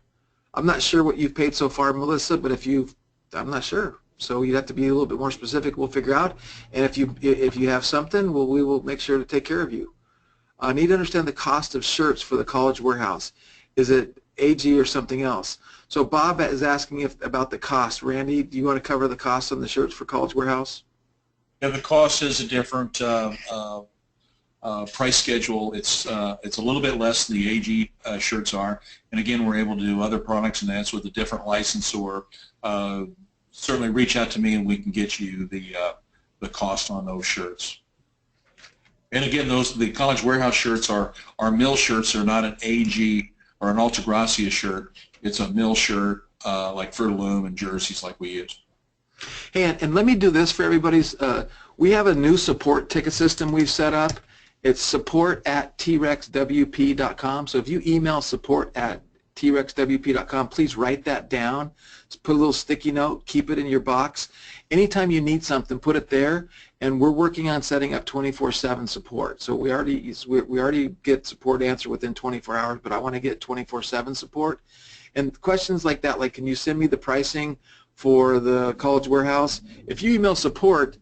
I'm not sure what you've paid so far, Melissa, but if you've, I'm not sure. So you'd have to be a little bit more specific. We'll figure out. And if you have something, well, we will make sure to take care of you. I need to understand the cost of shirts for the College Wearhouse. Is it AG or something else? So Bob is asking about the cost. Randy, do you want to cover the cost on the shirts for College Wearhouse? Yeah, the cost is a different price schedule. It's a little bit less than the AG shirts are. And again, we're able to do other products and that's with a different licensor. Certainly reach out to me and we can get you the cost on those shirts. And again, the College Wearhouse shirts are mill shirts. They're not an AG or an Alta Gracia shirt. It's a mill shirt like Fruit of the Loom and jerseys like we use. Hey, and let me do this for everybody's. We have a new support ticket system we've set up. It's support@trexwp.com. So if you email support@trexwp.com, please write that down. Just put a little sticky note. Keep it in your box. Anytime you need something, put it there. And we're working on setting up 24/7 support. So we already get support answer within 24 hours, but I want to get 24/7 support. And questions like that, like, can you send me the pricing for the College Wearhouse? If you email support,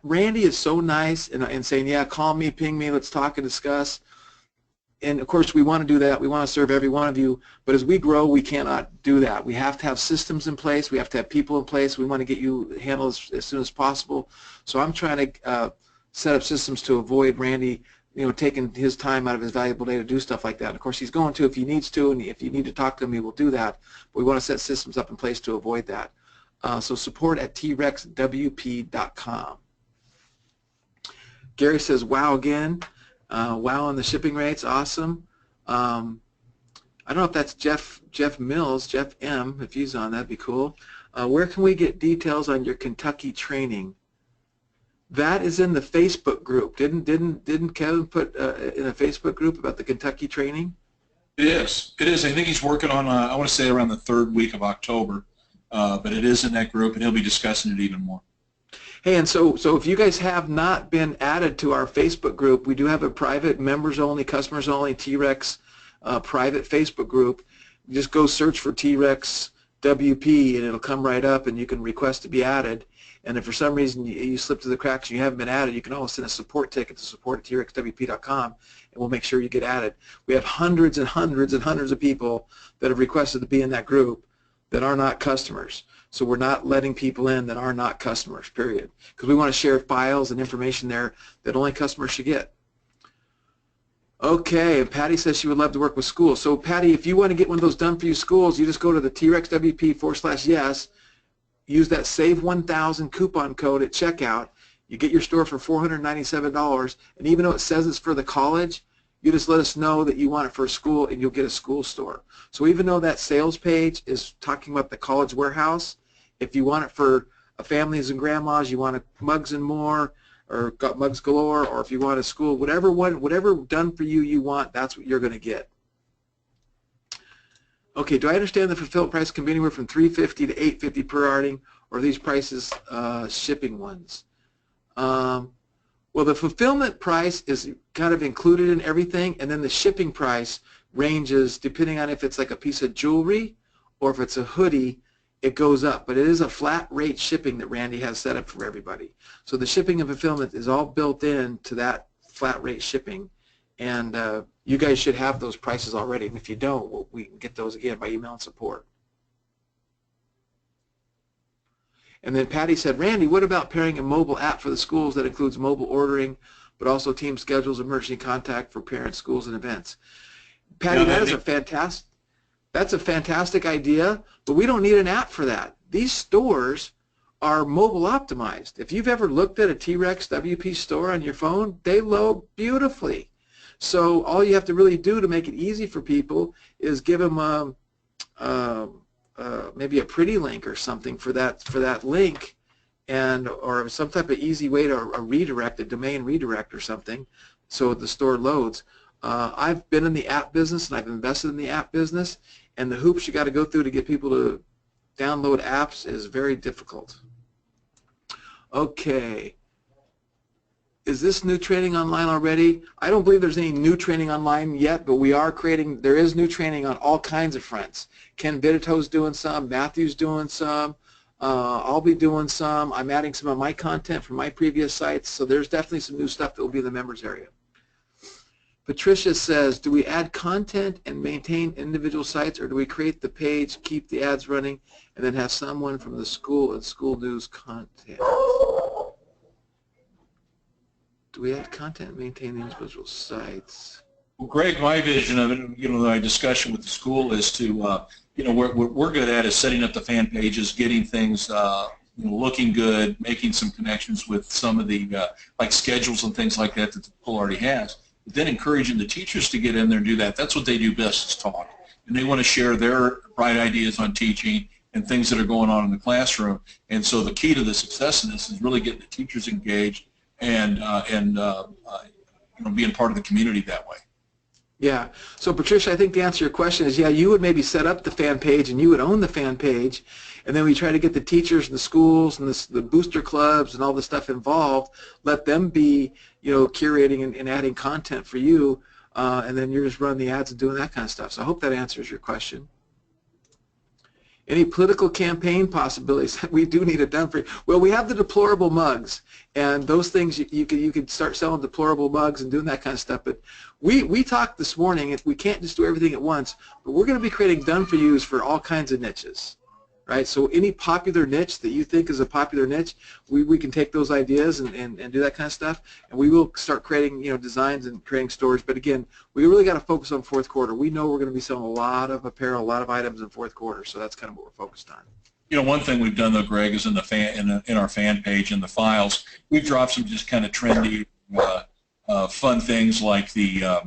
Randy is so nice and saying, yeah, call me, ping me, let's talk and discuss. And of course, we want to do that. We want to serve every one of you. But as we grow, we cannot do that. We have to have systems in place. We have to have people in place. We want to get you handled as soon as possible. So I'm trying to set up systems to avoid Randy, you know, taking his time out of his valuable day to do stuff like that. And of course, he's going to if he needs to, and if you need to talk to him, he will do that. But we want to set systems up in place to avoid that. So support@trexwp.com. Gary says, wow again. Wow on the shipping rates, awesome. I don't know if that's Jeff Mills, Jeff M, if he's on, that'd be cool. Where can we get details on your Kentucky training? That is in the Facebook group. Didn't Kevin put in a Facebook group about the Kentucky training? It is. It is. I think he's working on, I want to say around the 3rd week of October, but it is in that group, and he'll be discussing it even more. Hey, and so if you guys have not been added to our Facebook group, we do have a private members-only, customers-only TREX private Facebook group. You just go search for TREX WP, and it'll come right up, and you can request to be added. And if for some reason you slip through the cracks and you haven't been added, you can always send a support ticket to support@trexwp.com, and we'll make sure you get added. We have hundreds and hundreds and hundreds of people that have requested to be in that group that are not customers. So we're not letting people in that are not customers, period. Because we want to share files and information there that only customers should get. Okay, and Patty says she would love to work with schools. So Patty, if you want to get one of those done for you schools, you just go to the TREXWP/yes, use that Save 1000 coupon code at checkout. You get your store for $497, and even though it says it's for the college, you just let us know that you want it for a school, and you'll get a school store. So even though that sales page is talking about the college warehouse, if you want it for families and grandmas, you want mugs and more, or got mugs galore, or if you want a school, whatever done for you want, that's what you're going to get. Okay, do I understand the fulfillment price can be anywhere from $350 to $850 per arting, or are these prices shipping ones? Well, the fulfillment price is kind of included in everything, and then the shipping price ranges depending on if it's like a piece of jewelry or if it's a hoodie. It goes up, but it is a flat rate shipping that Randy has set up for everybody. So the shipping and fulfillment is all built into that flat rate shipping, and you guys should have those prices already, and if you don't, we can get those again by email and support. And then Patty said, Randy, what about pairing a mobile app for the schools that includes mobile ordering, but also team schedules, emergency contact for parents, schools, and events? Patty, yeah, that's a fantastic idea, but we don't need an app for that. These stores are mobile optimized. If you've ever looked at a TREX WP store on your phone, they load beautifully. So all you have to really do to make it easy for people is give them maybe a pretty link or something for that link, and or some type of easy way to redirect, a domain redirect or something, so the store loads. I've been in the app business and I've invested in the app business, and the hoops you got to go through to get people to download apps is very difficult. Okay. Is this new training online already? I don't believe there's any new training online yet, but we are creating, there is new training on all kinds of fronts. Ken Vidito's doing some, Matthew's doing some, I'll be doing some. I'm adding some of my content from my previous sites, so there's definitely some new stuff that will be in the members area. Patricia says, do we add content and maintain individual sites, or do we create the page, keep the ads running, and then have someone from the school and school news content? Do we add content and maintain the individual sites? Well, Greg, my vision of it, my discussion with the school is to, what we're good at is setting up the fan pages, getting things looking good, making some connections with some of the like schedules and things like that that the school already has. But then encouraging the teachers to get in there and do that. That's what they do best, is talk. And they want to share their bright ideas on teaching and things that are going on in the classroom. And so the key to the success of this is really getting the teachers engaged and being part of the community that way. Yeah. So Patricia, I think the answer to your question is, yeah, you would maybe set up the fan page and you would own the fan page, and then we try to get the teachers and the schools and the booster clubs and all the stuff involved, let them be, curating and adding content for you, and then you're just running the ads and doing that kind of stuff. So I hope that answers your question. Any political campaign possibilities? We do need it done for you. Well, we have the deplorable mugs, and those things you could start selling deplorable mugs and doing that kind of stuff. But we talked this morning. We can't just do everything at once, but we're going to be creating done for yous for all kinds of niches, right? So any popular niche that you think is a popular niche, we can take those ideas and do that kind of stuff, and we will start creating designs and creating stores. But again, we really got to focus on fourth quarter. We know we're going to be selling a lot of apparel, a lot of items in fourth quarter, so that's kind of what we're focused on. One thing we've done though, Greg, is in our fan page in the files, we've dropped some just kind of trendy, fun things like the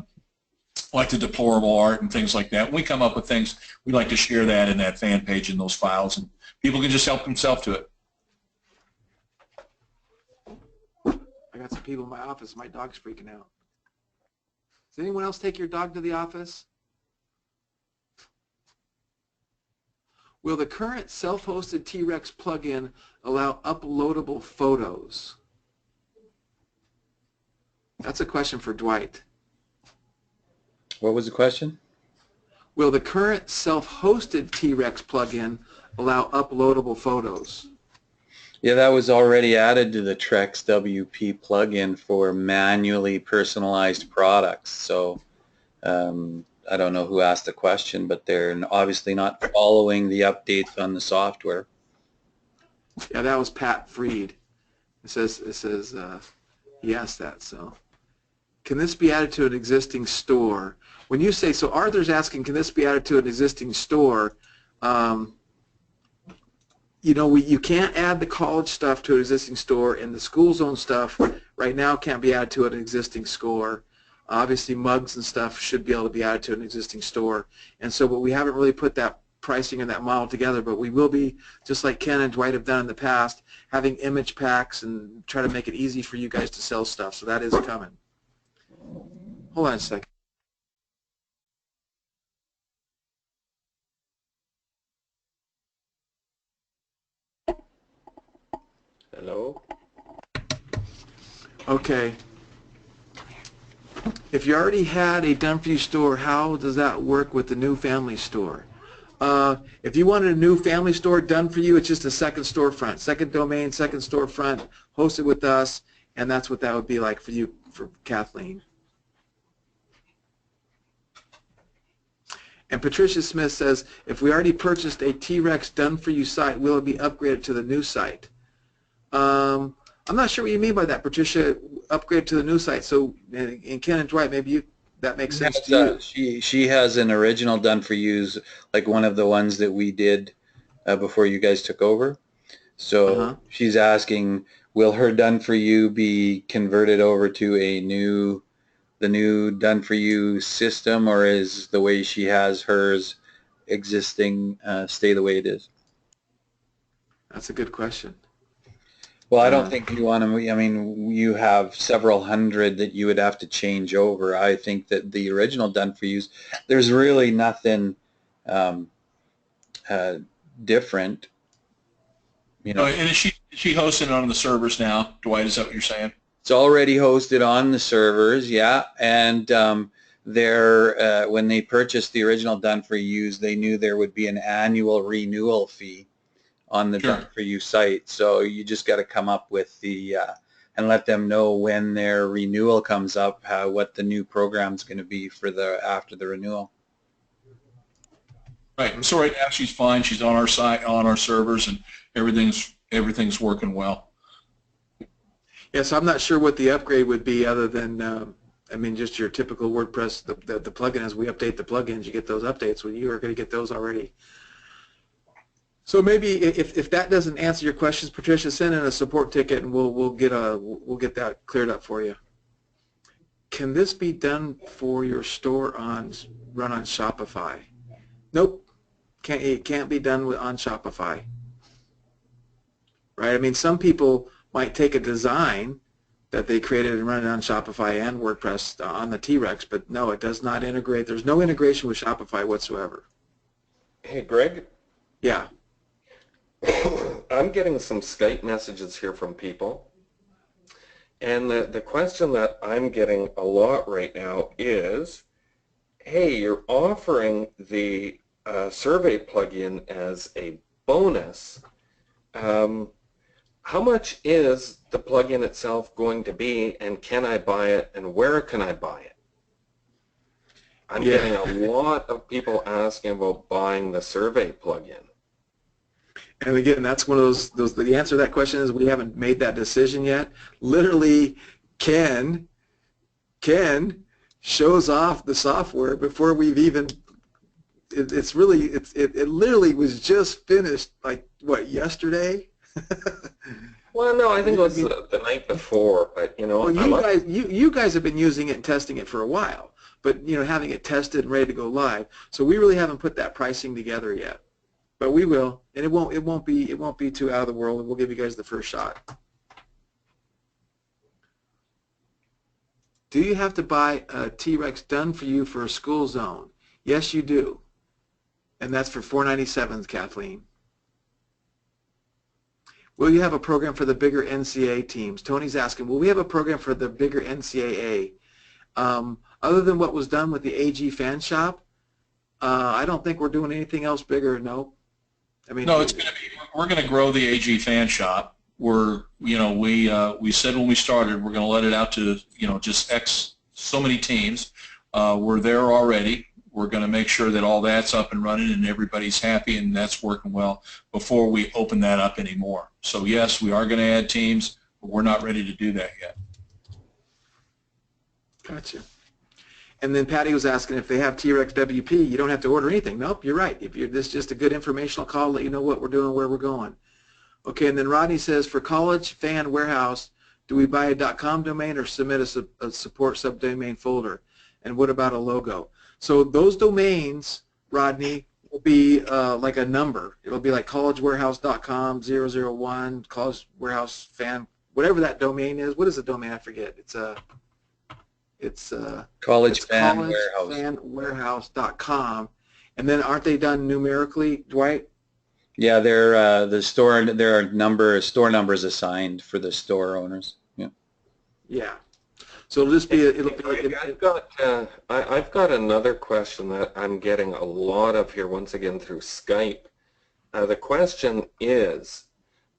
deplorable art and things like that. When we come up with things, we like to share that in that fan page in those files, and people can just help themselves to it. I got some people in my office. My dog's freaking out. Does anyone else take your dog to the office? Will the current self-hosted TREX plugin allow uploadable photos? That's a question for Dwight. What was the question? Will the current self-hosted TREX plugin allow uploadable photos? Yeah, that was already added to the TREX WP plugin for manually personalized products. So I don't know who asked the question, but they're obviously not following the updates on the software. Yeah, that was Pat Freed. It says he asked that. So, can this be added to an existing store? When you say, so Arthur's asking, can this be added to an existing store? You know, you can't add the college stuff to an existing store, and the school zone stuff right now can't be added to an existing store. Obviously, mugs and stuff should be able to be added to an existing store. And so, but we haven't really put that pricing and that model together, but we will be, just like Ken and Dwight have done in the past, having image packs and try to make it easy for you guys to sell stuff. So that is coming. Hold on a second. Hello? Okay. If you already had a done-for-you store, how does that work with the new family store? If you wanted a new family store done for you, it's just a second storefront, second domain, second storefront, hosted with us, and that's what that would be like for you, for Kathleen. And Patricia Smith says, if we already purchased a TREX done-for-you site, will it be upgraded to the new site? I'm not sure what you mean by that, Patricia, upgrade to the new site. So, and Ken and Dwight, maybe that makes sense to you. She has an original done for use, like one of the ones that we did before you guys took over. So she's asking, will her done for you be converted over to the new done for you system, or is the way she has hers existing stay the way it is? That's a good question. Well, I don't think you want to, I mean, you have several hundred that you would have to change over. I think that the original done for use, there's really nothing different. You know, And is she hosting it on the servers now, Dwight? Is that what you're saying? it's already hosted on the servers, yeah, and when they purchased the original done for use, they knew there would be an annual renewal fee on the done for you site. So you just got to come up with the and let them know when their renewal comes up, what the new program's going to be for after the renewal. Right. So right now she's fine. She's on our site, on our servers, and everything's working well. Yeah, so I'm not sure what the upgrade would be other than, I mean, just your typical WordPress, the plugin, as we update the plugins, you get those updates. Well, you are going to get those already. So maybe if that doesn't answer your questions, Patricia, send in a support ticket and we'll get that cleared up for you. Can this be done for your store run on Shopify? Nope, it can't be done on Shopify. Right? I mean, some people might take a design that they created and run it on Shopify and WordPress on the TREX, but no, it does not integrate. There's no integration with Shopify whatsoever. Hey, Greg? Yeah. I'm getting some Skype messages here from people, and the question that I'm getting a lot right now is, hey, you're offering the survey plugin as a bonus. How much is the plugin itself going to be, and can I buy it, and where can I buy it? I'm getting a lot of people asking about buying the survey plugin. And again, that's one of those, the answer to that question is we haven't made that decision yet. Literally, Ken shows off the software before we've even, it literally was just finished, like, what, yesterday? Well, no, I think it was the night before, but, you know. Well, you guys have been using it and testing it for a while, but, you know, having it tested and ready to go live. So we really haven't put that pricing together yet. But we will, and it won't be too out of the world, and we'll give you guys the first shot. Do you have to buy a TREX done for you for a school zone? Yes, you do. And that's for $497, Kathleen. Will you have a program for the bigger NCAA teams? Tony's asking, will we have a program for the bigger NCAA? Other than what was done with the AG fan shop, I don't think we're doing anything else bigger, no. I mean, No, we're going to grow the AG fan shop. We said when we started we're going to let it out to, just so many teams. We're there already. We're going to make sure that all that's up and running and everybody's happy and that's working well before we open that up anymore. So yes, we are going to add teams, but we're not ready to do that yet. Gotcha. And then Patty was asking if they have TREX WP, you don't have to order anything. Nope, you're right. This is just a good informational call, let you know what we're doing, where we're going. Okay, and then Rodney says, for College Fan Wearhouse, do we buy a .com domain or submit a support subdomain folder? And what about a logo? So those domains, Rodney, will be like a number. It'll be like collegewarehouse.com 001, College Wearhouse Fan, whatever that domain is. What is the domain? I forget. It's collegefanwarehouse.com. And then aren't they done numerically, Dwight? Yeah, they're there are store numbers assigned for the store owners. Yeah. Yeah. So it'll just be I've got another question that I'm getting a lot of here once again through Skype. The question is,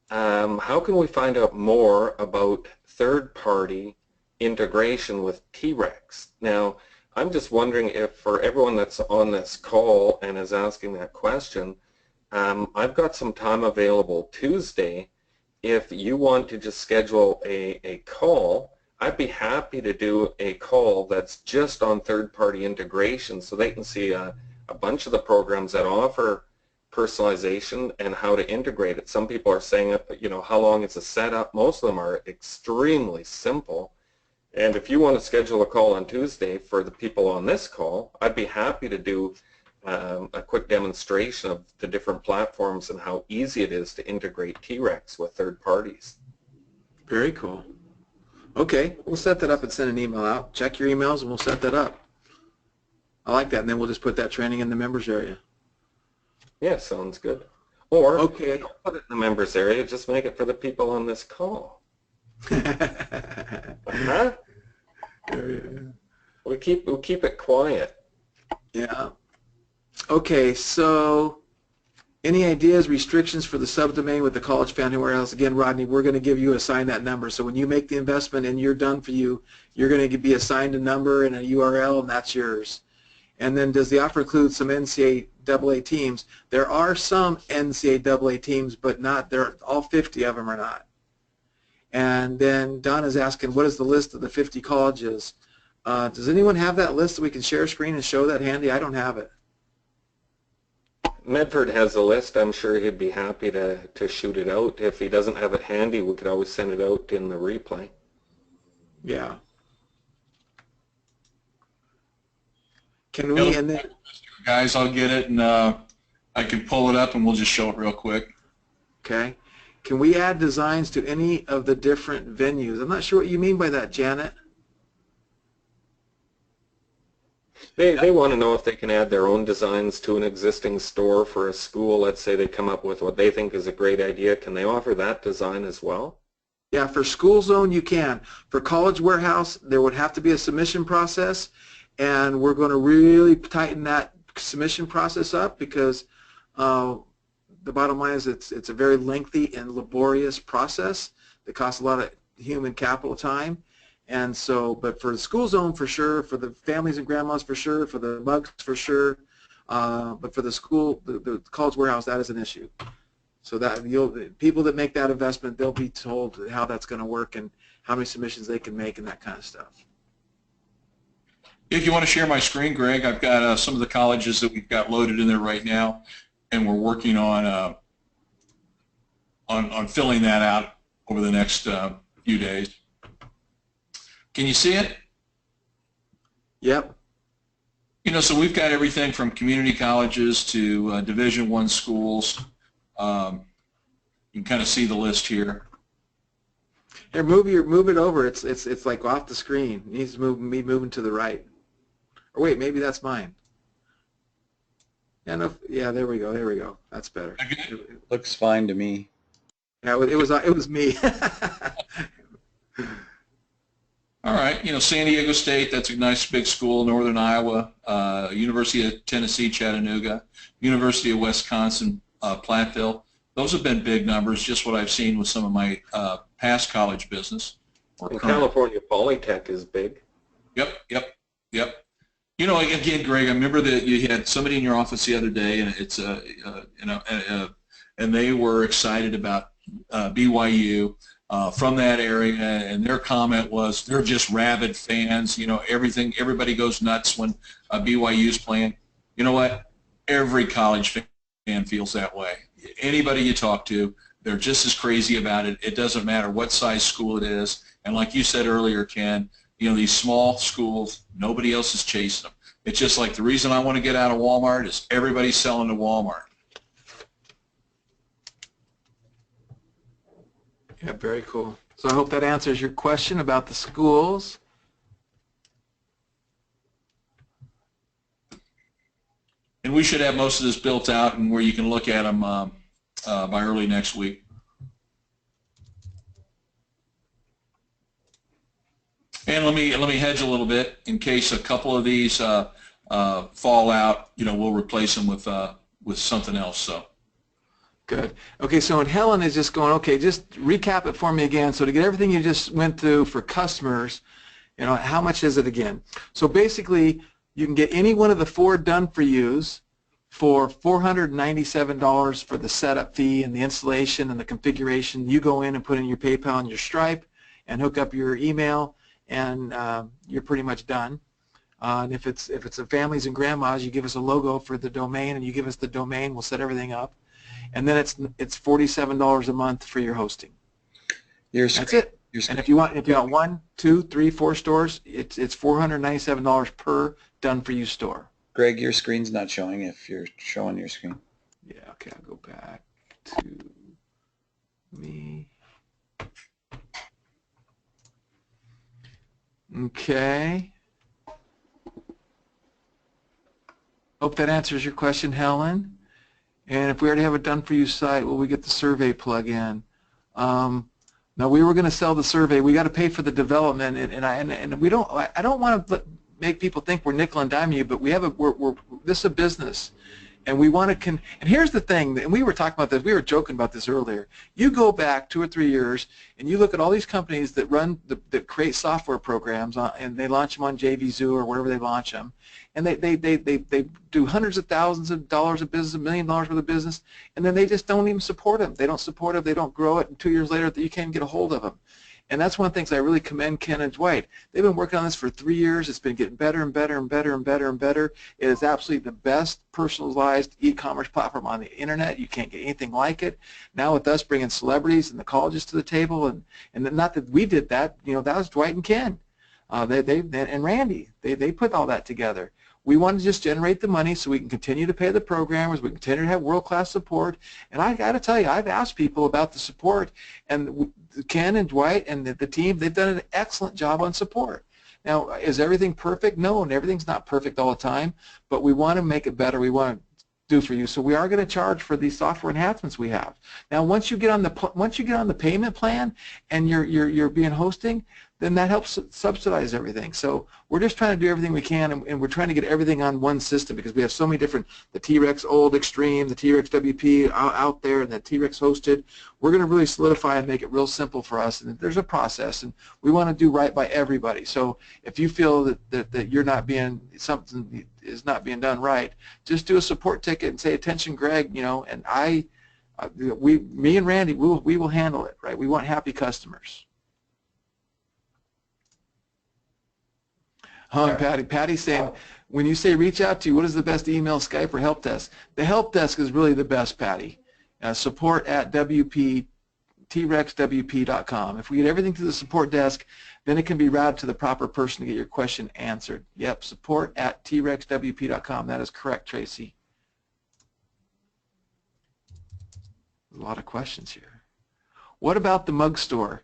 how can we find out more about third-party integration with TREX? Now, I'm just wondering if for everyone that's on this call and is asking that question, I've got some time available Tuesday. If you want to just schedule a call, I'd be happy to do a call that's just on third-party integration so they can see a bunch of the programs that offer personalization and how to integrate it. Some people are saying, how long is the setup? Most of them are extremely simple. And if you want to schedule a call on Tuesday for the people on this call, I'd be happy to do a quick demonstration of the different platforms and how easy it is to integrate TREX with third parties. very cool. Okay, we'll set that up and send an email out. Check your emails and we'll set that up. I like that, and then we'll just put that training in the members area. Yeah, sounds good. Or okay, don't put it in the members area, just make it for the people on this call. Huh? We'll keep it quiet. Yeah. Okay, so any ideas, restrictions for the subdomain with the College Fan Warehouse? Again, Rodney, we're going to give you assign that number. So when you make the investment and you're done for you, you're going to be assigned a number and a URL, and that's yours. And then does the offer include some NCAA teams? There are some NCAA teams, but not, all 50 of them are not. And then Don is asking, what is the list of the 50 colleges? Does anyone have that list that we can share screen and show that handy? I don't have it. Medford has a list. I'm sure he'd be happy to shoot it out. If he doesn't have it handy, we could always send it out in the replay. Yeah. Can we, and then... Guys, I'll get it, and I can pull it up, and we'll just show it real quick. Okay. Can we add designs to any of the different venues? I'm not sure what you mean by that, Janet. They want to know if they can add their own designs to an existing store for a school. Let's say they come up with what they think is a great idea. Can they offer that design as well? Yeah, for School Zone you can. For College Warehouse, there would have to be a submission process, and we're going to really tighten that submission process up because the bottom line is it's a very lengthy and laborious process that costs a lot of human capital time. And so, but for the School Zone for sure, for the families and grandmas for sure, for the mugs for sure, but for the school, the College Warehouse, that is an issue. So that people that make that investment, they'll be told how that's going to work and how many submissions they can make and that kind of stuff. If you want to share my screen, Greg, I've got some of the colleges that we've got loaded in there right now, and we're working on filling that out over the next few days. Can you see it? Yep. So we've got everything from community colleges to Division I schools. You can kind of see the list here. Here, move it over. It's like off the screen. It needs to be moving to the right. Or wait, maybe that's mine. Yeah, no, yeah, there we go. There we go. That's better. Looks fine to me. Yeah, it was me. All right, San Diego State, that's a nice big school, Northern Iowa, University of Tennessee, Chattanooga, University of Wisconsin, Platteville. Those have been big numbers, just what I've seen with some of my past college business. And California Polytech is big. Yep. Again, Greg, I remember that you had somebody in your office the other day, and it's and they were excited about BYU from that area, and their comment was they're just rabid fans. Everybody goes nuts when BYU's playing. You know what? Every college fan feels that way. Anybody you talk to, they're just as crazy about it. It doesn't matter what size school it is. And like you said earlier, Ken, these small schools, nobody else is chasing them. It's just like the reason I want to get out of Walmart is everybody's selling to Walmart. Yeah, very cool. So I hope that answers your question about the schools. And we should have most of this built out and where you can look at them by early next week. And let me hedge a little bit in case a couple of these fall out. We'll replace them with something else. So. Good. Okay, so when Helen is just going, okay, just recap it for me again. So to get everything you just went through for customers, how much is it again? So basically, you can get any one of the 4 done-for-yous for $497 for the setup fee and the installation and the configuration. You go in and put in your PayPal and your Stripe and hook up your email, and you're pretty much done. And if it's a families and grandmas, you give us a logo for the domain, and you give us the domain. We'll set everything up, and then it's $47 a month for your hosting. That's it. And if you want 1, 2, 3, 4 stores, it's $497 per done-for-you store. Greg, your screen's not showing if you're showing your screen. Yeah, okay, I'll go back to me. Okay. Hope that answers your question, Helen. And if we already have a done-for-you site, will we get the survey plug-in? Now, we were going to sell the survey. We got to pay for the development, and we don't. I don't want to make people think we're nickel and diming you, but we have this is a business, and we want to. And here's the thing, and we were talking about this. We were joking about this earlier. You go back 2 or 3 years, and you look at all these companies that that create software programs, and they launch them on JVZoo or wherever they launch them, and they do hundreds of thousands of dollars of business, $1 million worth of business, and then they just don't even support them. They don't support them. They don't grow it, and 2 years later, you can't get a hold of them. And that's one of the things I really commend Ken and Dwight. They've been working on this for 3 years. It's been getting better and better and better and better and better. It is absolutely the best personalized e-commerce platform on the internet. You can't get anything like it. Now with us bringing celebrities and the colleges to the table, and not that we did that, that was Dwight and Ken. And Randy. They put all that together. We want to just generate the money so we can continue to pay the programmers, we can continue to have world-class support. And I got to tell you, I've asked people about the support, and Ken and Dwight and the team, they've done an excellent job on support. Now, is everything perfect? No, and everything's not perfect all the time, but we want to make it better. We want to do for you. So we are going to charge for these software enhancements we have. Now, once you get on the payment plan and you're being hosting, then that helps subsidize everything. So we're just trying to do everything we can, and we're trying to get everything on one system because we have so many different, the TREX Old Extreme, the TREX WP out there, and the TREX Hosted. We're going to really solidify and make it real simple for us, and there's a process, and we want to do right by everybody. So if you feel that you're not being, something is not being done right, just do a support ticket and say, attention Greg, and me and Randy, we will handle it, right? We want happy customers. Patty's saying, when you say reach out to you, what is the best email, Skype, or help desk? The help desk is really the best, Patty. Support at WP trexwp.com. If we get everything to the support desk, then it can be routed to the proper person to get your question answered. Yep, support@trexwp.com. That is correct, Tracy. A lot of questions here. What about the mug store?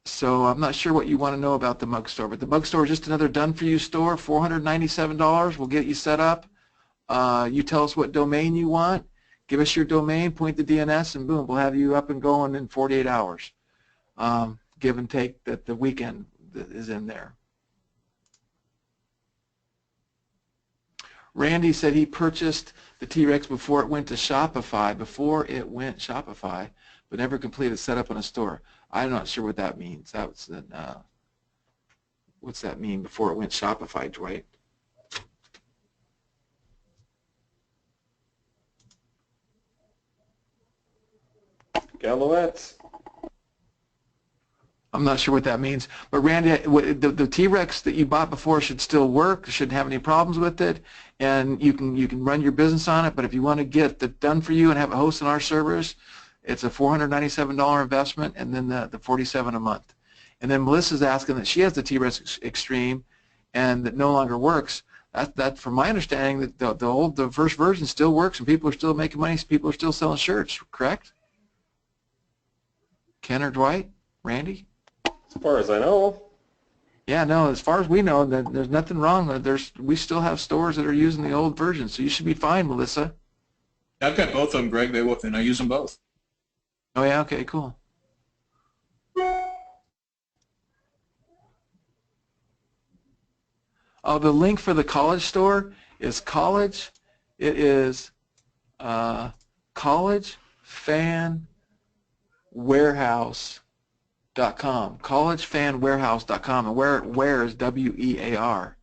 So I'm not sure what you want to know about the mug store, but the mug store is just another done-for-you store, $497. We'll get you set up. You tell us what domain you want, give us your domain, point the DNS, and boom, we'll have you up and going in 48 hours. Give and take that the weekend is in there. Randy said he purchased the T-Rex before it went to Shopify, but never completed setup on a store. I'm not sure what that means. What's that mean, before it went Shopify, Dwight? Galouettes. I'm not sure what that means, but Randy, the T-Rex that you bought before should still work, shouldn't have any problems with it, and you can run your business on it. But if you want to get it done for you and have it hosted on our servers, it's a $497 investment, and then the $47 a month. And then Melissa's asking that she has the T-Rex Extreme, and that no longer works. That from my understanding, that the first version still works, and people are still making money. People are still selling shirts. Correct? Ken or Dwight? Randy? As far as I know. Yeah, no, as far as we know, there's nothing wrong. We still have stores that are using the old version, so you should be fine, Melissa. I've got both of them, Greg, and I use them both. Oh, yeah, okay, cool. Oh, the link for the college store is college. It is collegefanwarehouse.com. collegefanwarehouse.com, and where is W-E-A-R.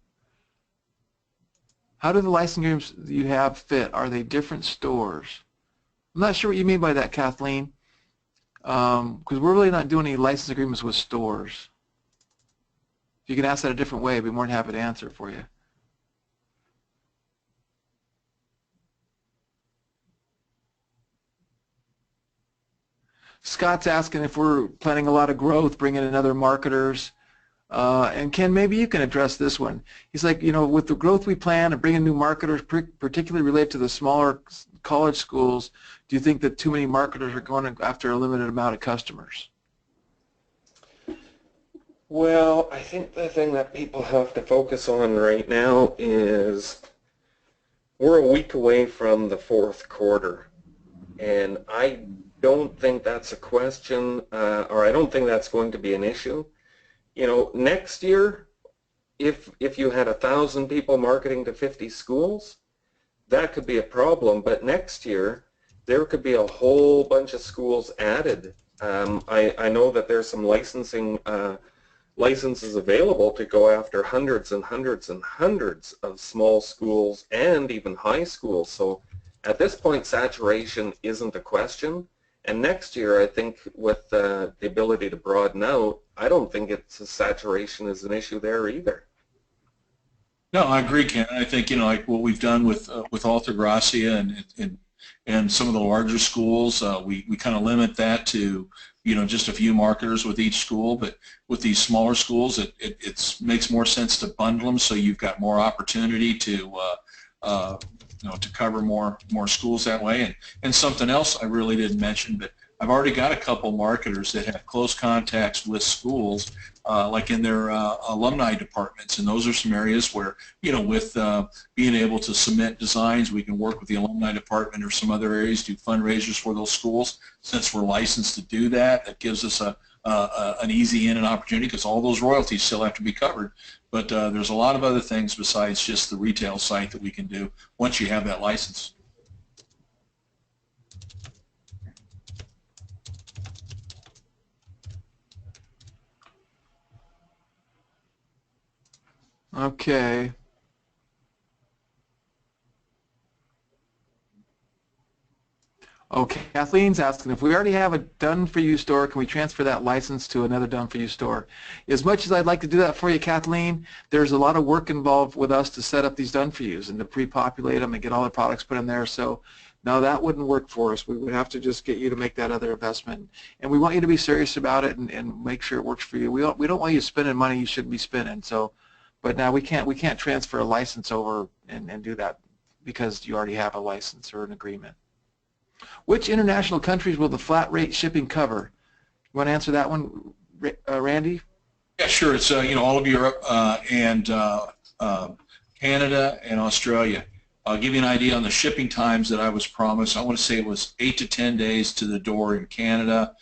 How do the license agreements you have fit? Are they different stores? I'm not sure what you mean by that, Kathleen, because we're really not doing any license agreements with stores. If you can ask that a different way, I'd be more than happy to answer it for you. Scott's asking if we're planning a lot of growth, bringing in other marketers. And Ken, maybe you can address this one. He's like, with the growth we plan and bringing new marketers, particularly related to the smaller college schools, do you think that too many marketers are going after a limited amount of customers? Well, I think the thing that people have to focus on right now is we're a week away from the fourth quarter, and I don't think that's a question, or I don't think that's going to be an issue. Next year, if you had 1,000 people marketing to 50 schools, that could be a problem. But next year, there could be a whole bunch of schools added. I know that there's some licenses available to go after hundreds and hundreds and hundreds of small schools and even high schools. So at this point, saturation isn't a question. And next year, I think with the ability to broaden out, I don't think saturation is an issue there either. No, I agree, Ken. I think like what we've done with Alta Gracia and some of the larger schools, we kind of limit that to just a few marketers with each school. But with these smaller schools, it makes more sense to bundle them, so you've got more opportunity to cover more schools that way. And something else I really didn't mention, but I've already got a couple marketers that have close contacts with schools, like in their alumni departments, and those are some areas where, with being able to submit designs, we can work with the alumni department or some other areas, do fundraisers for those schools. Since we're licensed to do that, that gives us an easy in and opportunity, because all those royalties still have to be covered. But there's a lot of other things besides just the retail site that we can do once you have that license. Okay. Okay, Kathleen's asking, if we already have a done-for-you store, can we transfer that license to another done-for-you store? As much as I'd like to do that for you, Kathleen, there's a lot of work involved with us to set up these done-for-yous and to pre-populate them and get all the products put in there. So No, that wouldn't work for us. We would have to just get you to make that other investment. And we want you to be serious about it and make sure it works for you. We don't want you spending money you shouldn't be spending. So, but now we can't transfer a license over and do that because you already have a license or an agreement. Which international countries will the flat rate shipping cover? You want to answer that one, Randy? Yeah, sure. It's all of Europe and Canada and Australia. I'll give you an idea on the shipping times that I was promised. I want to say it was 8 to 10 days to the door in Canada,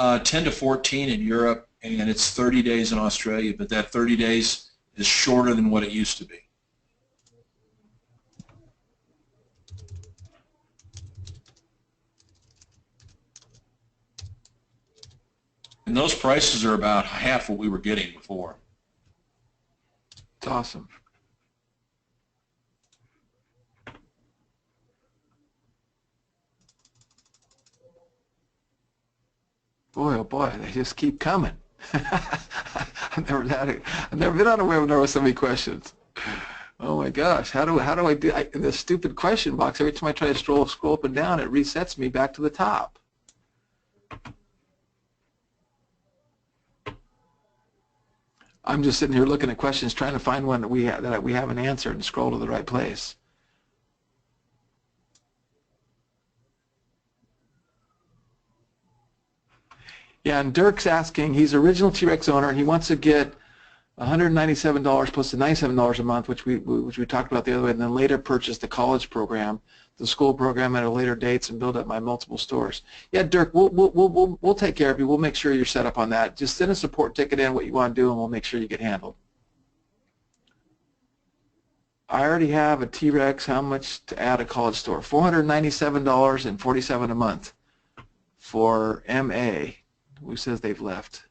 10 to 14 in Europe, and it's 30 days in Australia, but that 30 days is shorter than what it used to be. And those prices are about half what we were getting before. It's awesome. Boy, oh boy, they just keep coming. I've never been on a webinar with so many questions. Oh my gosh, how do I do in this stupid question box? Every time I try to scroll up and down, it resets me back to the top. I'm just sitting here looking at questions, trying to find one that we haven't answered and scroll to the right place. Yeah, and Dirk's asking, he's original TREX owner, and he wants to get $197 plus the $97 a month, which we talked about the other way, and then later purchase the college program, the school program at a later dates, and build up my multiple stores. Yeah, Dirk, we'll take care of you. We'll make sure you're set up on that. Just send a support ticket in, what you want to do, and we'll make sure you get handled. I already have a TREX. How much to add a college store? $497.47 a month for MA. Who says they've left?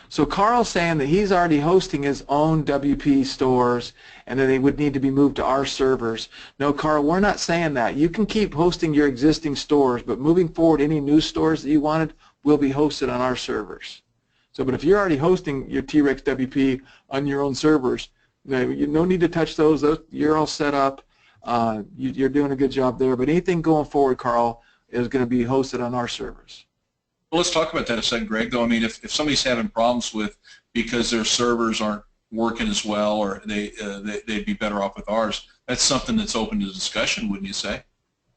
So Carl's saying that he's already hosting his own WP stores and that they would need to be moved to our servers. No, Carl, we're not saying that. You can keep hosting your existing stores, but moving forward, any new stores that you wanted will be hosted on our servers. So, but if you're already hosting your TREX WP on your own servers, you no need to touch those. You're all set up. You're doing a good job there. But anything going forward, Carl, is going to be hosted on our servers. Well, let's talk about that a second, Greg, though. I mean, if somebody's having problems with because their servers aren't working as well or they'd be better off with ours, that's something that's open to discussion, wouldn't you say?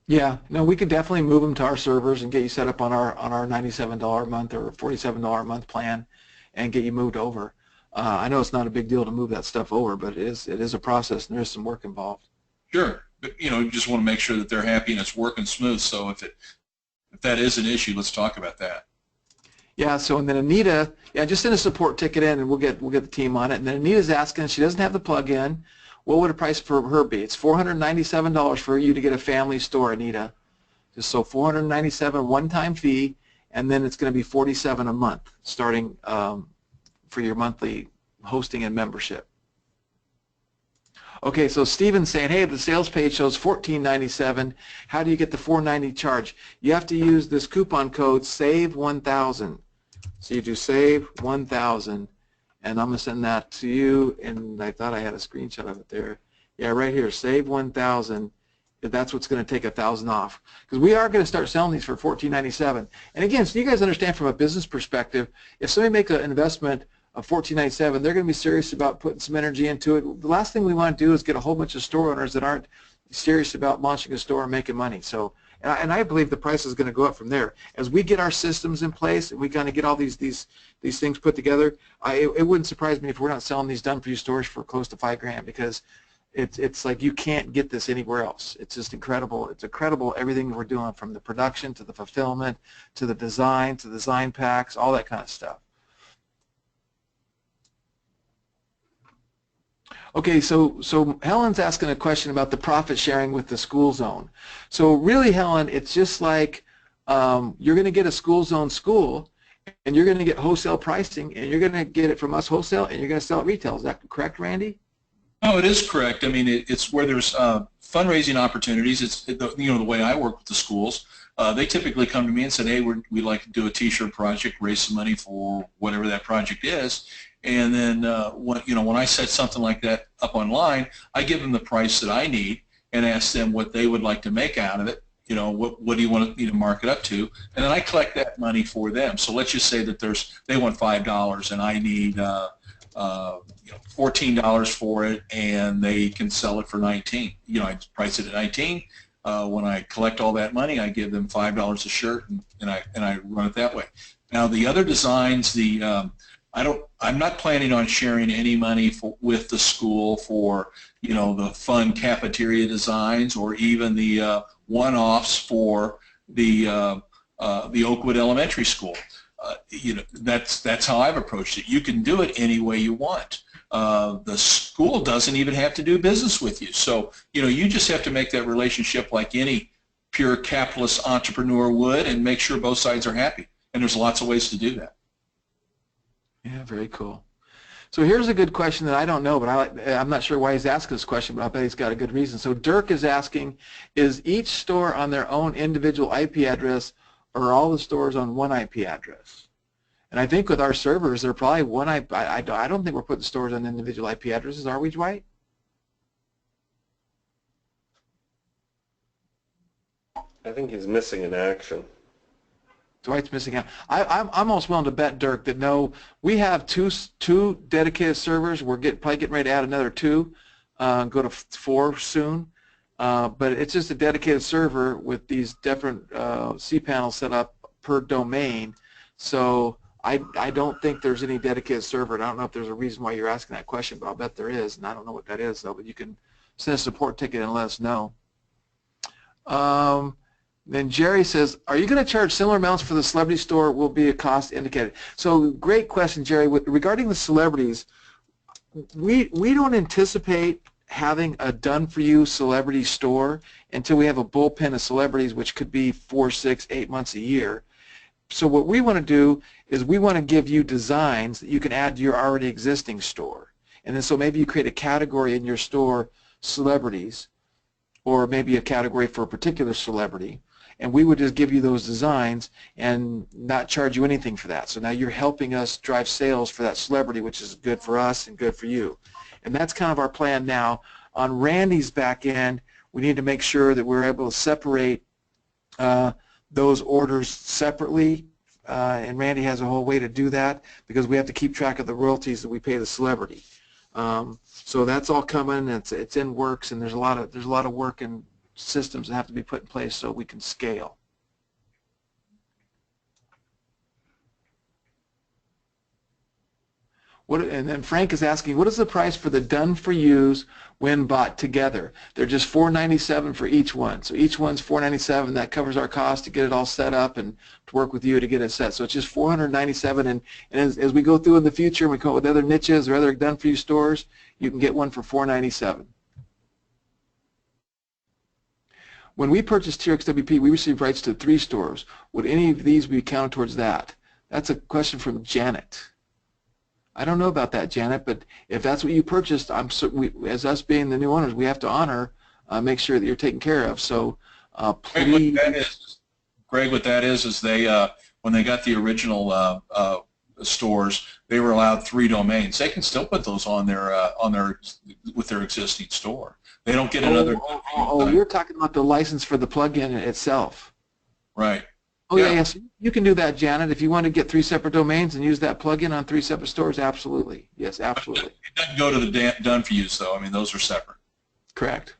Yeah, no, we could definitely move them to our servers and get you set up on our $97 a month or $47 a month plan and get you moved over. I know it's not a big deal to move that stuff over, but it is a process and there's some work involved. Sure, but you just want to make sure that they're happy and it's working smooth. So if that is an issue, let's talk about that. Yeah. So and then Anita, yeah, just send a support ticket in and we'll get the team on it. And then Anita's asking, she doesn't have the plug-in. What would a price for her be? It's $497 for you to get a family store, Anita. Just so $497 one-time fee, and then it's going to be $47 a month starting for your monthly hosting and membership. Okay, so Steven's saying, hey, the sales page shows $14.97. How do you get the $4.90 charge? You have to use this coupon code SAVE1000. So you do SAVE1000, and I'm going to send that to you, and I thought I had a screenshot of it there. Yeah, right here, SAVE1000. That's what's going to take $1,000 off. Because we are going to start selling these for $14.97. And again, so you guys understand from a business perspective, if somebody makes an investment of $14.97, they're going to be serious about putting some energy into it. The last thing we want to do is get a whole bunch of store owners that aren't serious about launching a store and making money. So, and I believe the price is going to go up from there. As we get our systems in place and we kind of get all these things put together, it wouldn't surprise me if we're not selling these done-for-you stores for close to $5,000 because it's like you can't get this anywhere else. It's just incredible. It's incredible everything we're doing, from the production to the fulfillment to the design to the design packs, all that kind of stuff. Okay, so Helen's asking a question about the profit sharing with the school zone. So really, Helen, it's just like you're going to get a school zone school, and you're going to get wholesale pricing, and you're going to get it from us wholesale, and you're going to sell it retail. Is that correct, Randy? No, it is correct. I mean, it's where there's fundraising opportunities. It's the way I work with the schools. They typically come to me and say, "Hey, we'd like to do a T-shirt project, raise some money for whatever that project is." And then when I set something like that up online, I give them the price that I need and ask them what they would like to make out of it. What do you want me to mark it up to? And then I collect that money for them. So let's just say that they want $5 and I need $14 for it, and they can sell it for $19. I price it at $19. When I collect all that money, I give them $5 a shirt, and I run it that way. Now the other designs, I'm not planning on sharing any money with the school for the fun cafeteria designs or even the one-offs for the Oakwood Elementary School. That's how I've approached it. You can do it any way you want. The school doesn't even have to do business with you. So, you just have to make that relationship like any pure capitalist entrepreneur would and make sure both sides are happy. And there's lots of ways to do that. Yeah, very cool. So here's a good question that I don't know, but I'm not sure why he's asking this question, but I bet he's got a good reason. So Dirk is asking, is each store on their own individual IP address, or are all the stores on one IP address? And I think with our servers, they're probably one IP. I don't think we're putting stores on individual IP addresses, are we, Dwight? I think he's missing an action. Dwight's missing out. I'm almost willing to bet, Dirk, that no, we have two dedicated servers. We're probably getting ready to add another 2, go to 4 soon. But it's just a dedicated server with these different cPanels set up per domain. So I don't think there's any dedicated server. And I don't know if there's a reason why you're asking that question, but I'll bet there is. And I don't know what that is, though. But you can send a support ticket and let us know. Then Jerry says, are you going to charge similar amounts for the celebrity store? Will be a cost indicated? So great question, Jerry. Regarding the celebrities, we don't anticipate having a done-for-you celebrity store until we have a bullpen of celebrities, which could be 4, 6, 8 months a year. So what we want to do is we want to give you designs that you can add to your already existing store. And then so maybe you create a category in your store, celebrities, or maybe a category for a particular celebrity. And we would just give you those designs and not charge you anything for that. So now you're helping us drive sales for that celebrity, which is good for us and good for you. And that's kind of our plan now. On Randy's back end, we need to make sure that we're able to separate those orders separately. And Randy has a whole way to do that because we have to keep track of the royalties that we pay the celebrity. So that's all coming. It's in works, and there's a lot of work and systems that have to be put in place so we can scale. And then Frank is asking, what is the price for the done-for-yous when bought together? They're just $4.97 for each one. So each one's $4.97. That covers our cost to get it all set up and to work with you to get it set. So it's just $497. And as we go through in the future and we come up with other niches or other done-for-you stores, you can get one for $4.97. When we purchased TREX-WP, we received rights to 3 stores. Would any of these be counted towards that? That's a question from Janet. I don't know about that, Janet, but if that's what you purchased, as us being the new owners, we have to honor, make sure that you're taken care of. So please. Greg, what that is they when they got the original stores, they were allowed 3 domains. They can still put those on with their existing store. They don't get another. You're talking about the license for the plugin itself. Right. Oh yeah, yes. You can do that, Janet. If you want to get 3 separate domains and use that plugin on 3 separate stores, absolutely. Yes, absolutely. It doesn't go to the done-for-use, though. I mean, those are separate. Correct.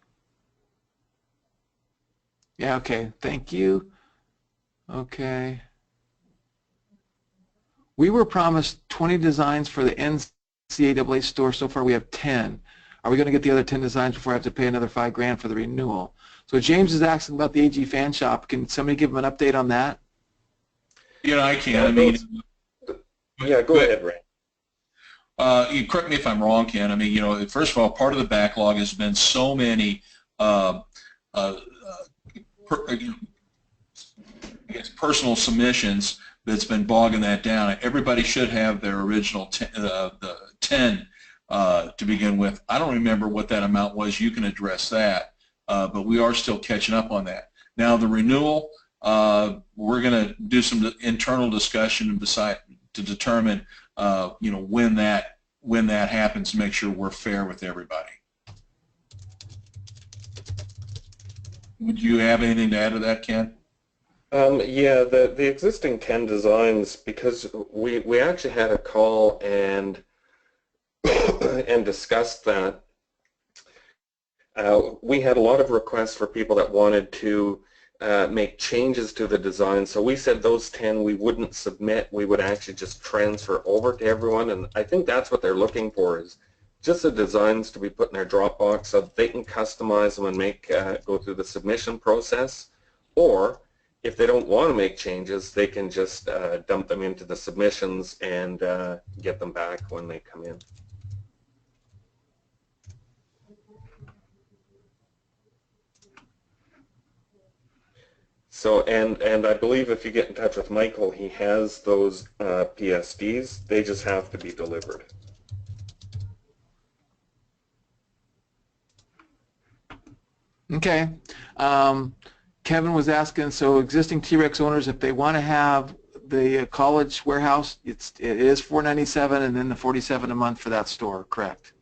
Yeah. Okay. Thank you. Okay. We were promised 20 designs for the NCAA store. So far, we have 10. Are we going to get the other 10 designs before I have to pay another $5,000 for the renewal? So James is asking about the AG fan shop. Can somebody give him an update on that? I can. I mean, yeah, go ahead, Ray. You correct me if I'm wrong, Ken. I mean, first of all, part of the backlog has been so many personal submissions that's been bogging that down. Everybody should have their original 10 to begin with. I don't remember what that amount was. You can address that, but we are still catching up on that. Now the renewal, we're going to do some internal discussion and decide to determine, when that happens, to make sure we're fair with everybody. Would you have anything to add to that, Ken? Yeah, the existing 10 designs, because we actually had a call and and discussed that. We had a lot of requests for people that wanted to make changes to the design, so we said those 10 we wouldn't submit, we would actually just transfer over to everyone, and I think that's what they're looking for, is just the designs to be put in their Dropbox so that they can customize them and go through the submission process, or if they don't want to make changes, they can just dump them into the submissions and get them back when they come in. So, and I believe if you get in touch with Michael, he has those PSDs. They just have to be delivered. Okay. Kevin was asking, so existing TREX owners, if they want to have the college warehouse, it is $497 and then the $47 a month for that store, correct?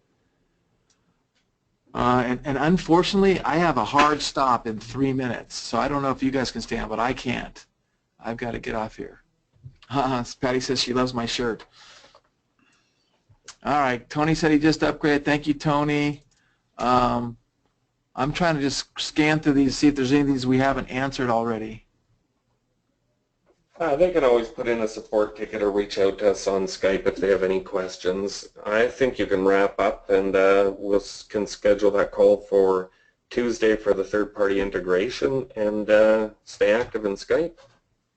And unfortunately, I have a hard stop in 3 minutes, so I don't know if you guys can stand, but I can't. I've got to get off here. Patty says she loves my shirt. All right, Tony said he just upgraded. Thank you, Tony. I'm trying to just scan through these, see if there's anything we haven't answered already. They can always put in a support ticket or reach out to us on Skype if they have any questions. I think you can wrap up, and we can schedule that call for Tuesday for the third-party integration, and stay active in Skype.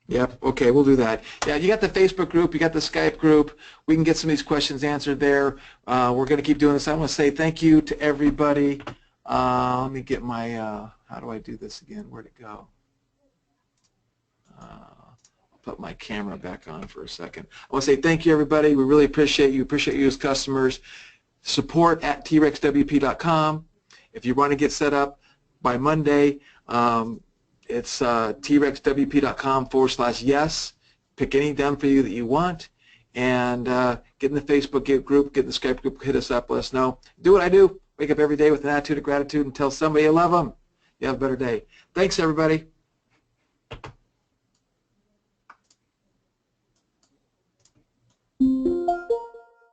Yep, okay, we'll do that. Yeah, you got the Facebook group, you got the Skype group. We can get some of these questions answered there. We're going to keep doing this. I want to say thank you to everybody. Let me get my, how do I do this again? Where'd it go? I'll put my camera back on for a second. I want to say thank you, everybody. We really appreciate you as customers. Support at trexwp.com. If you want to get set up by Monday, it's trexwp.com/yes. Pick any done for you that you want, and get in the Facebook group, get in the Skype group, hit us up, let us know. Do what I do. Wake up every day with an attitude of gratitude and tell somebody you love them. You have a better day. Thanks, everybody.